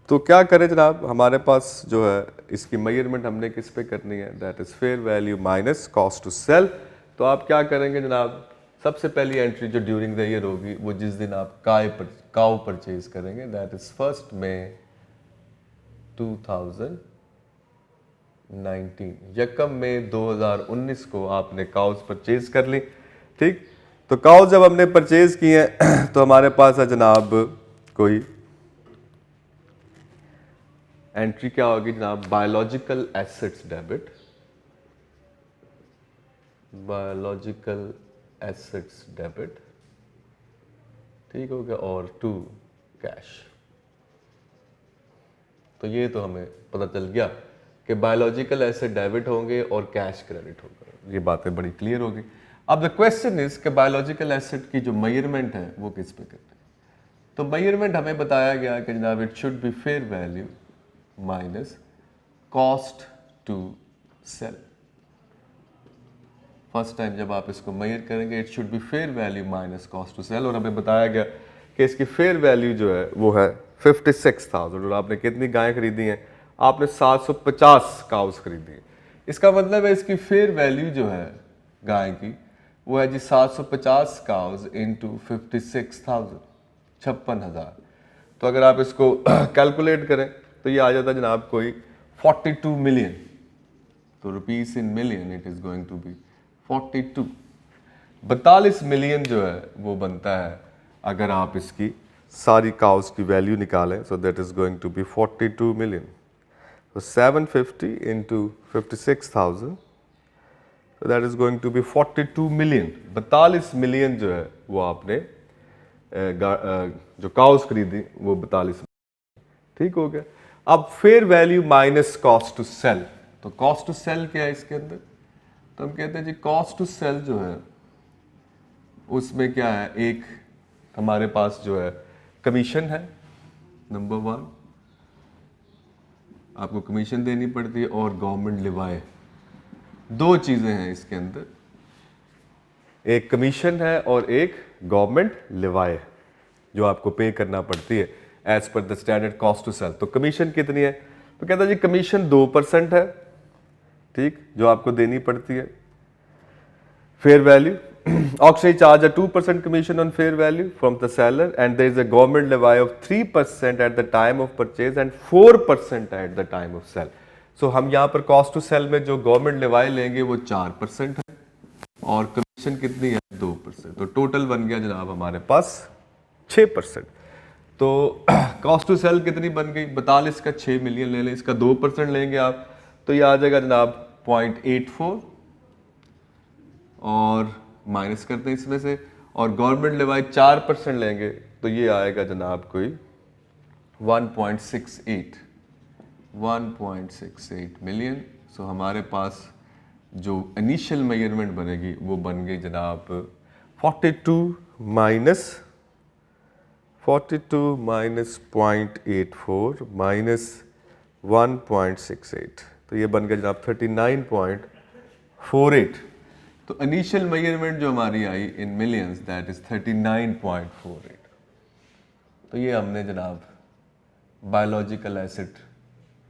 तो क्या करें जनाब, हमारे पास जो है इसकी मेजरमेंट हमने किस पे करनी है, that is fair value minus cost to sell. तो आप क्या करेंगे जनाब, सबसे पहली एंट्री जो ड्यूरिंग द ईयर होगी वो जिस दिन आप काउ परचेज करेंगे, दैट इज 1 मई 2019, यकम मई 2019 को आपने काउस परचेज कर ली। ठीक, तो काउस जब हमने परचेज की हैं तो हमारे पास है जनाब कोई एंट्री क्या होगी जनाब, biological assets debit, biological assets debit, ठीक हो गया, और टू कैश। तो ये तो हमें पता चल गया कि बायोलॉजिकल एसेट डेबिट होंगे और कैश क्रेडिट होगा, ये बातें बड़ी क्लियर होगी। अब द क्वेश्चन इज कि बायोलॉजिकल एसेट की जो मेजरमेंट है वो किस पे करते हैं। तो मेजरमेंट हमें बताया गया कि जनाब it should be fair value minus cost to sell. First time जब आप इसको मेजर करेंगे it should be fair value minus cost to sell, और हमें बताया गया कि इसकी फेयर वैल्यू जो है वो है 56,000, और आपने कितनी गायें खरीदी हैं, आपने 750 काउस खरीदी है। इसका मतलब है इसकी फेयर वैल्यू जो है गाय की वो है जी 750 काउस इंटू 56,000, 56,000। तो अगर आप इसको कैलकुलेट करें तो ये आ जाता है जनाब कोई 42 मिलियन। तो rupees in million it is going to be 42 million जो है वो बनता है अगर आप इसकी सारी काउस की वैल्यू निकालें। So that is going to be 42 million. तो 750 into 56,000, so that is going to be 42 million. 42 million जो है वो आपने जो काउस खरीदी वो 42। ठीक हो गया। अब fair value minus cost to sell. तो कॉस्ट टू सेल क्या है इसके अंदर, तो हम कहते हैं जी कॉस्ट टू सेल जो है उसमें क्या है, एक हमारे पास जो है कमीशन है, नंबर 1 आपको कमीशन देनी पड़ती है, और गवर्नमेंट लिवाए। दो चीजें हैं इसके अंदर, एक कमीशन है और एक गवर्नमेंट लिवाए जो आपको पे करना पड़ती है as per the standard cost to sell. तो कमीशन कितनी है, तो कहता है जी कमीशन 2% है, ठीक, जो आपको देनी पड़ती है। Fair value auctioneer charge a 2% commission on fair value from the seller, and there is a government levy of 3% at the time of purchase and 4% at the time of sell. So हम यहाँ पर cost to sell में जो government levy लेंगे वो 4% है और commission कितनी है 2%। तो टोटल बन गया जनाब हमारे पास 6%। तो कॉस्ट टू सेल कितनी बन गई, 42 का 6 मिलियन ले लें, इसका 2% लेंगे आप तो ये आ जाएगा जनाब 0.84, और माइनस करते हैं इसमें से, और गवर्नमेंट लेवाई 4% लेंगे तो ये आएगा जनाब कोई 1.68 मिलियन। सो हमारे पास जो इनिशियल मेजरमेंट बनेगी वो बन गई जनाब 42 माइनस 0.84 माइनस 1.68, तो ये बन गया जनाब 39.48। तो इनिशियल मेजरमेंट जो हमारी आई इन मिलियंस दैट इज 39.48। तो ये हमने जनाब बायोलॉजिकल एसिड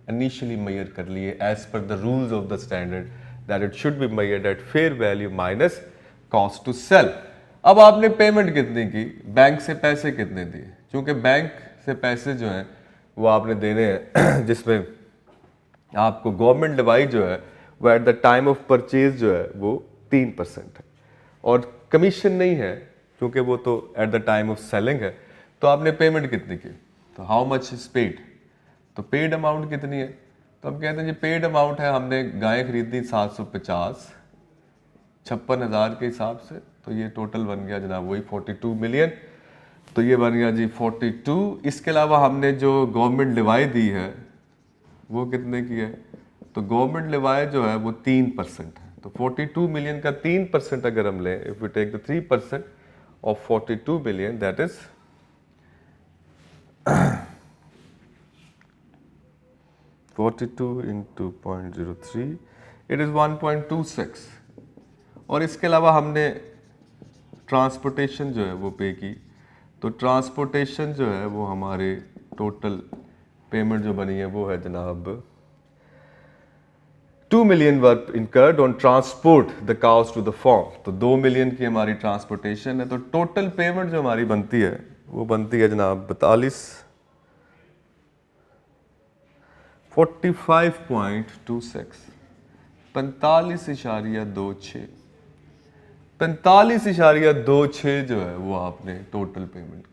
इनिशियली मेजर कर लिए as per the rules of the standard that it should be measured at fair value minus cost to sell. अब आपने पेमेंट कितनी की, बैंक से पैसे कितने दिए, क्योंकि बैंक से पैसे जो हैं वो आपने देने हैं जिसमें आपको गवर्नमेंट लेवाई जो है वो at the time of purchase जो है वो 3% है, और कमीशन नहीं है क्योंकि वो तो at the time of selling है। तो आपने पेमेंट कितनी की, तो हाउ मच इज पेड, तो पेड अमाउंट कितनी है, तो हम कहते हैं जी पेड अमाउंट है, हमने गायें खरीदी 750 56,000 के हिसाब से, तो ये टोटल बन गया जनाब वही 42 मिलियन। तो ये बन गया जी 42। इसके अलावा हमने जो गवर्नमेंट लेवाई दी है वो कितने की है, तो गवर्नमेंट लेवाई जो है वो 3% है। तो 42 मिलियन का 3% अगर हम लें, if we take the 3% of 42 million that is 42 into 0.03 it is 1.26। और इसके अलावा हमने ट्रांसपोर्टेशन जो है वो पे की, तो ट्रांसपोर्टेशन जो है वो हमारे टोटल पेमेंट जो बनी है वो है जनाब 2 million were incurred on transport the cows to the farm। तो 2 million की हमारी ट्रांसपोर्टेशन है, तो टोटल पेमेंट जो हमारी बनती है वो बनती है जनाब 45.26 45.26 जो है वो आपने टोटल पेमेंट।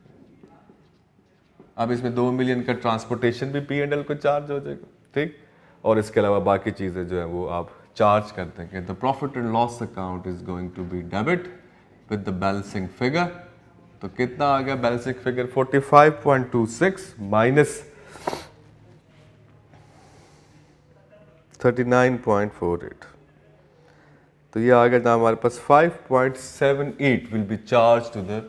अब इसमें 2 मिलियन का ट्रांसपोर्टेशन भी P&L को चार्ज हो जाएगा, ठीक, और इसके अलावा बाकी चीज़ें जो है वो आप चार्ज कर देंगे। The profit and loss account is going to be debit with the balancing figure. तो कितना आ गया बैलेंसिंग फिगर 45.26 माइनस 39.48, तो ये आ गया था हमारे पास 5.78 will be charge to the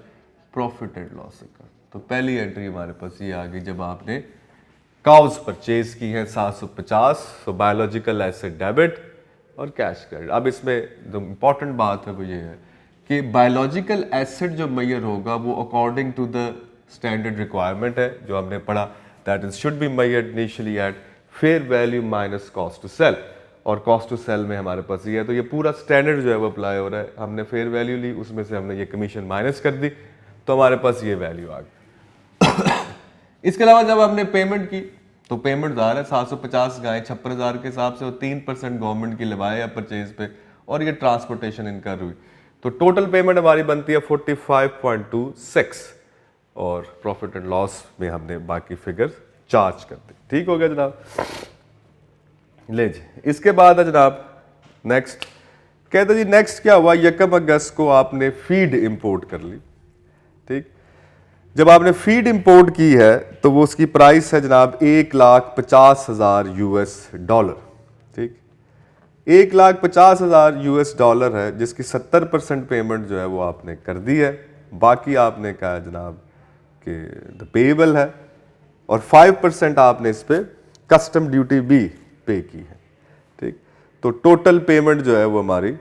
profit and loss account. तो पहली एंट्री हमारे पास ये आ गई जब आपने काउस परचेज की है 750, तो बायोलॉजिकल एसेट डेबिट और कैश क्रेडिट। अब इसमें जो इम्पोर्टेंट बात है वो ये है कि बायोलॉजिकल एसेट जो मेजर होगा वो according to the standard requirement है जो हमने पढ़ा, that is should be measured initially at fair value minus cost to sell, और कॉस्ट टू सेल में हमारे पास ये है, तो ये पूरा स्टैंडर्ड जो है वो अप्लाई हो रहा है। हमने फेयर वैल्यू ली, उसमें से हमने ये कमीशन माइनस कर दी, तो हमारे पास ये वैल्यू आ गई। इसके अलावा जब हमने पेमेंट की तो पेमेंट ज़ाहिर है 750 गाय 56,000 के हिसाब से, और 3% गवर्नमेंट की लगाए या परचेज पे, और ये ट्रांसपोर्टेशन इनकर हुई, तो टोटल पेमेंट हमारी बनती है 45.26, और प्रॉफिट एंड लॉस में हमने बाकी फिगर चार्ज कर दी। ठीक हो गया जनाब। ले जी, इसके बाद है जनाब नेक्स्ट, कहते जी नेक्स्ट क्या हुआ, 1 अगस्त को आपने फीड इंपोर्ट कर ली। ठीक, जब आपने फीड इंपोर्ट की है तो वो उसकी प्राइस है जनाब $1,50,000 US। ठीक, $1,50,000 है, जिसकी 70% पेमेंट जो है वो आपने कर दी है, बाकी आपने कहा जनाब कि द पेएबल है, और 5% आपने इस पर कस्टम ड्यूटी भी पे की है। ठीक, तो टोटल पेमेंट जो है वो हमारी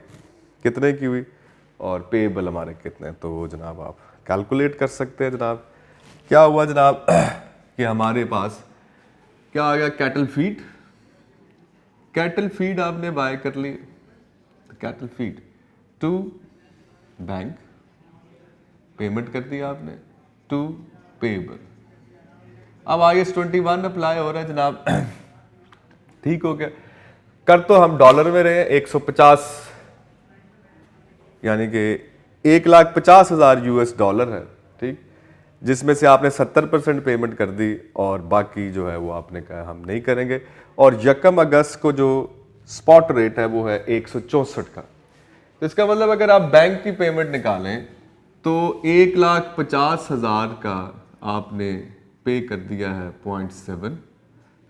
कितने की हुई और पेएबल हमारे कितने, तो वो जनाब आप कैलकुलेट कर सकते हैं। जनाब क्या हुआ जनाब कि हमारे पास क्या आ गया, कैटल फीड, कैटल फीड आपने बाय कर ली, cattle feed to bank, payment कर दी आपने टू पेएबल। अब IAS 21 अप्लाई हो रहा है जनाब। ठीक हो गया, कर तो हम डॉलर में रहे 150, यानी कि $1,50,000 US है। ठीक, जिसमें से आपने 70% पेमेंट कर दी, और बाकी जो है वो आपने कहा हम नहीं करेंगे, और 1 अगस्त को जो स्पॉट रेट है वो है 164 का। तो इसका मतलब अगर आप बैंक की पेमेंट निकालें तो 1,50,000 का आपने पे कर दिया है 0.7,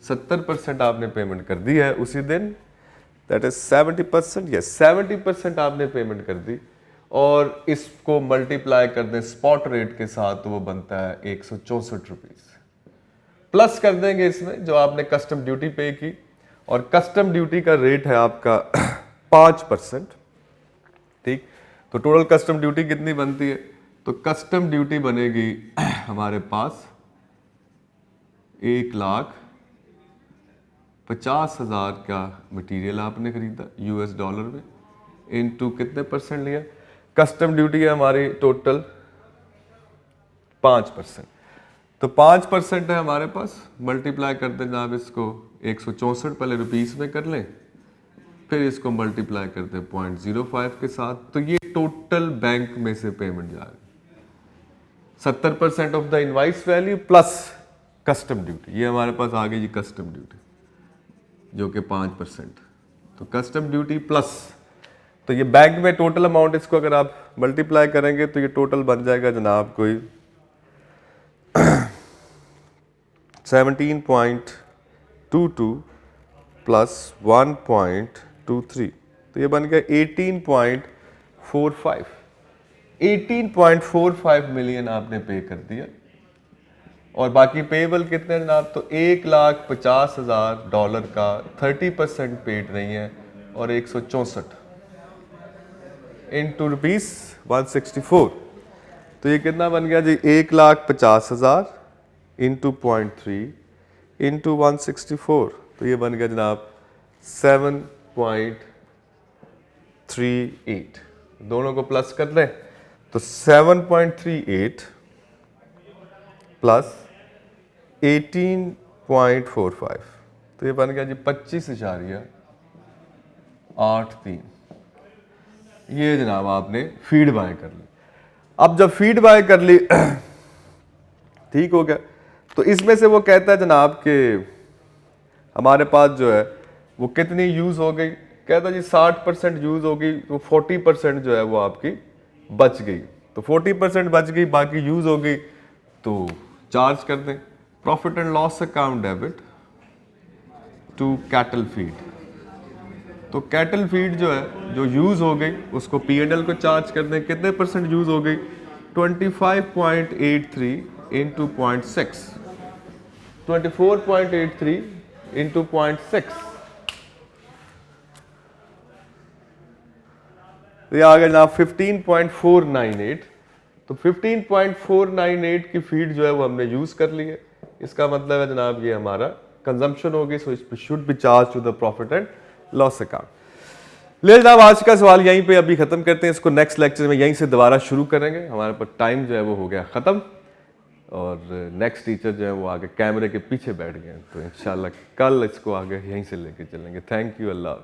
70% आपने पेमेंट कर दी है उसी दिन, दैट इज 70%, यस 70% आपने पेमेंट कर दी, और इसको मल्टीप्लाई कर दें स्पॉट रेट के साथ तो वो बनता है 164 रुपीज। प्लस कर देंगे इसमें जो आपने कस्टम ड्यूटी पे की, और कस्टम ड्यूटी का रेट है आपका 5%। ठीक, तो टोटल कस्टम ड्यूटी कितनी बनती है, तो कस्टम ड्यूटी बनेगी हमारे पास 1,50,000 का मटेरियल आपने खरीदा $, में इनटू कितने परसेंट लिया, कस्टम ड्यूटी है हमारी टोटल 5%, तो 5% है हमारे पास, मल्टीप्लाई कर दें जनाब इसको 164 पहले रुपीस में कर लें, फिर इसको मल्टीप्लाई कर दें 0.05 के साथ, तो ये टोटल बैंक में से पेमेंट जा रही है 70% of the invoice value plus custom duty. ये हमारे पास आ गई जी कस्टम ड्यूटी जो कि 5%, तो कस्टम ड्यूटी प्लस, तो ये बैंक में टोटल अमाउंट, इसको अगर आप मल्टीप्लाई करेंगे तो ये टोटल बन जाएगा जनाब कोई 17.22 प्लस 1.23, तो ये बन गया 18.45, 18.45 मिलियन आपने पे कर दिया, और बाकी पेएबल कितने जनाब, तो $1,50,000 का 30% पेड नहीं है, और 164 इंटू रुपीस 164, तो ये कितना बन गया जी, 1,50,000 इंटू 0.3 इंटू 164, तो ये बन गया जनाब 7.38। दोनों को प्लस कर लें तो 7.38 प्लस 18.45, तो ये बन गया जी 25.83। ये जनाब आपने फीड बाय कर ली। अब जब फीड बाय कर ली ठीक हो गया, तो इसमें से वो कहता है जनाब कि हमारे पास जो है वो कितनी यूज़ हो गई, कहता जी 60% यूज़ हो गई, तो 40% जो है वो आपकी बच गई। तो 40% बच गई, बाकी यूज़ हो गई, तो चार्ज कर दें। Profit and loss account debit to cattle feed. तो कैटल फीड जो है जो यूज़ हो गई उसको P&L को चार्ज कर दें। कितने परसेंट यूज़ हो गई, 25.83 इंटू 0.6, 24.83 इंटू 0.6, तो ये आ गया जनाब 15.498। तो 15.498 की फीड जो है वो हमने यूज़ कर ली है। इसका मतलब है जनाब ये हमारा कंजम्पशन होगी, सो इस पर should be charge to the profit and loss account. ले जनाब आज का सवाल यहीं पे अभी खत्म करते हैं, इसको नेक्स्ट लेक्चर में यहीं से दोबारा शुरू करेंगे। हमारे पास टाइम जो है वो हो गया ख़त्म, और नेक्स्ट टीचर जो है वो आगे कैमरे के पीछे बैठ गए हैं, तो इंशाल्लाह कल इसको आगे यहीं से लेके चलेंगे। Thank you, Allah.